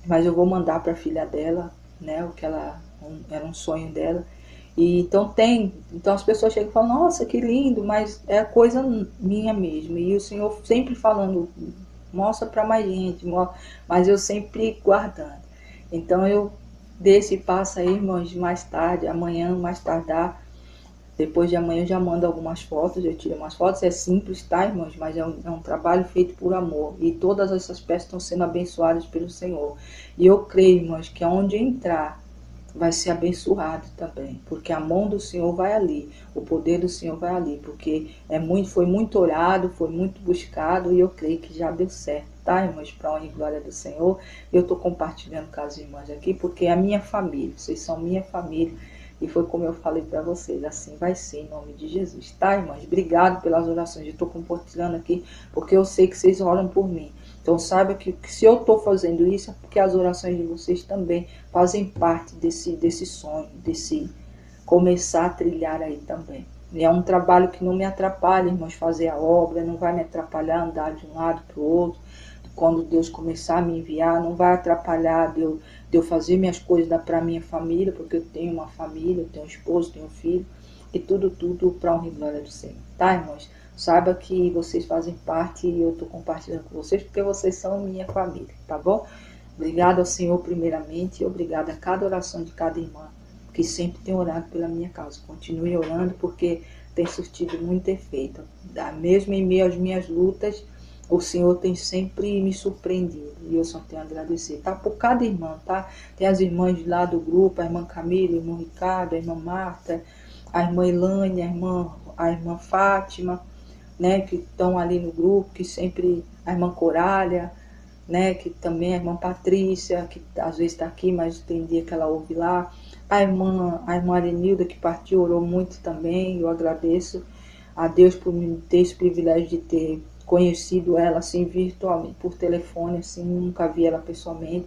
Mas eu vou mandar para a filha dela, né? O que era um sonho dela. E então as pessoas chegam e falam, nossa, que lindo, mas é coisa minha mesmo. E o Senhor sempre falando, mostra para mais gente, mas eu sempre guardando. Então eu dei esse passo aí, irmãos, mais tarde, amanhã, mais tardar. Depois de amanhã eu já mando algumas fotos, eu tiro umas fotos, é simples, tá, irmãos? Mas é um trabalho feito por amor. E todas essas peças estão sendo abençoadas pelo Senhor. E eu creio, irmãos, que aonde entrar vai ser abençoado também. Porque a mão do Senhor vai ali, o poder do Senhor vai ali. Porque foi muito orado, foi muito buscado e eu creio que já deu certo, tá, irmãos? Para a honra e glória do Senhor. Eu estou compartilhando com as irmãs aqui, porque é a minha família, vocês são minha família. E foi como eu falei para vocês, assim vai ser em nome de Jesus, tá, irmãs? Obrigado pelas orações, eu estou compartilhando aqui, porque eu sei que vocês oram por mim. Então saiba que se eu estou fazendo isso, é porque as orações de vocês também fazem parte desse sonho, desse começar a trilhar aí também. E é um trabalho que não me atrapalha, irmãos, fazer a obra, não vai me atrapalhar andar de um lado para o outro. Quando Deus começar a me enviar, não vai atrapalhar de eu fazer minhas coisas para minha família, porque eu tenho uma família, eu tenho um esposo, tenho um filho, e tudo para a honra e glória do Senhor. Tá, irmãos? Saiba que vocês fazem parte e eu estou compartilhando com vocês, porque vocês são minha família, tá bom? Obrigada ao Senhor primeiramente, e obrigada a cada oração de cada irmã, que sempre tem orado pela minha causa. Continue orando, porque tem surtido muito efeito. Mesmo em meio às minhas lutas, o Senhor tem sempre me surpreendido e eu só tenho a agradecer, tá? Por cada irmã, tá? Tem as irmãs lá do grupo, a irmã Camila, o irmão Ricardo, a irmã Marta, a irmã Elane, a irmã Fátima, né? Que estão ali no grupo, que sempre, a irmã Corália, né? Que também a irmã Patrícia, que às vezes está aqui, mas tem dia que ela ouve lá. A irmã Arenilda, que partiu, orou muito também, eu agradeço a Deus por me ter esse privilégio de ter conhecido ela assim virtualmente, por telefone, assim, nunca vi ela pessoalmente,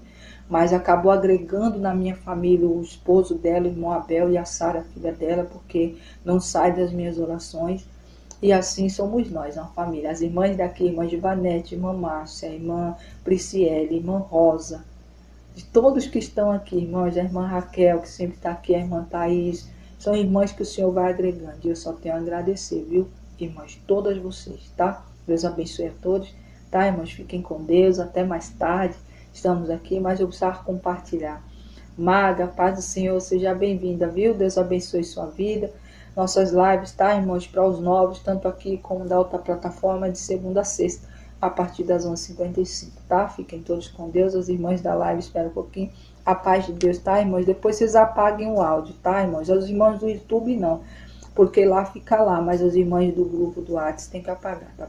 mas acabou agregando na minha família o esposo dela, o irmão Abel e a Sara, filha dela, porque não sai das minhas orações. E assim somos nós, uma família. As irmãs daqui, irmã Givanete, irmã Márcia, irmã Prisciele, irmã Rosa, de todos que estão aqui, irmãos, a irmã Raquel, que sempre está aqui, a irmã Thaís, são irmãs que o Senhor vai agregando. E eu só tenho a agradecer, viu, irmãs, todas vocês, tá? Deus abençoe a todos, tá, irmãos? Fiquem com Deus, até mais tarde. estamos aqui, mas eu precisava compartilhar. Maga, paz do Senhor, seja bem-vinda, viu? Deus abençoe sua vida. Nossas lives, tá, irmãos, para os novos, tanto aqui como da outra plataforma, de segunda a sexta, a partir das 11h55, tá? Fiquem todos com Deus. As irmãs da live, espera um pouquinho. A paz de Deus, tá, irmãos? Depois vocês apaguem o áudio, tá, irmãos? As irmãs do YouTube não, porque lá fica lá, mas as irmãs do grupo do WhatsApp tem que apagar, tá?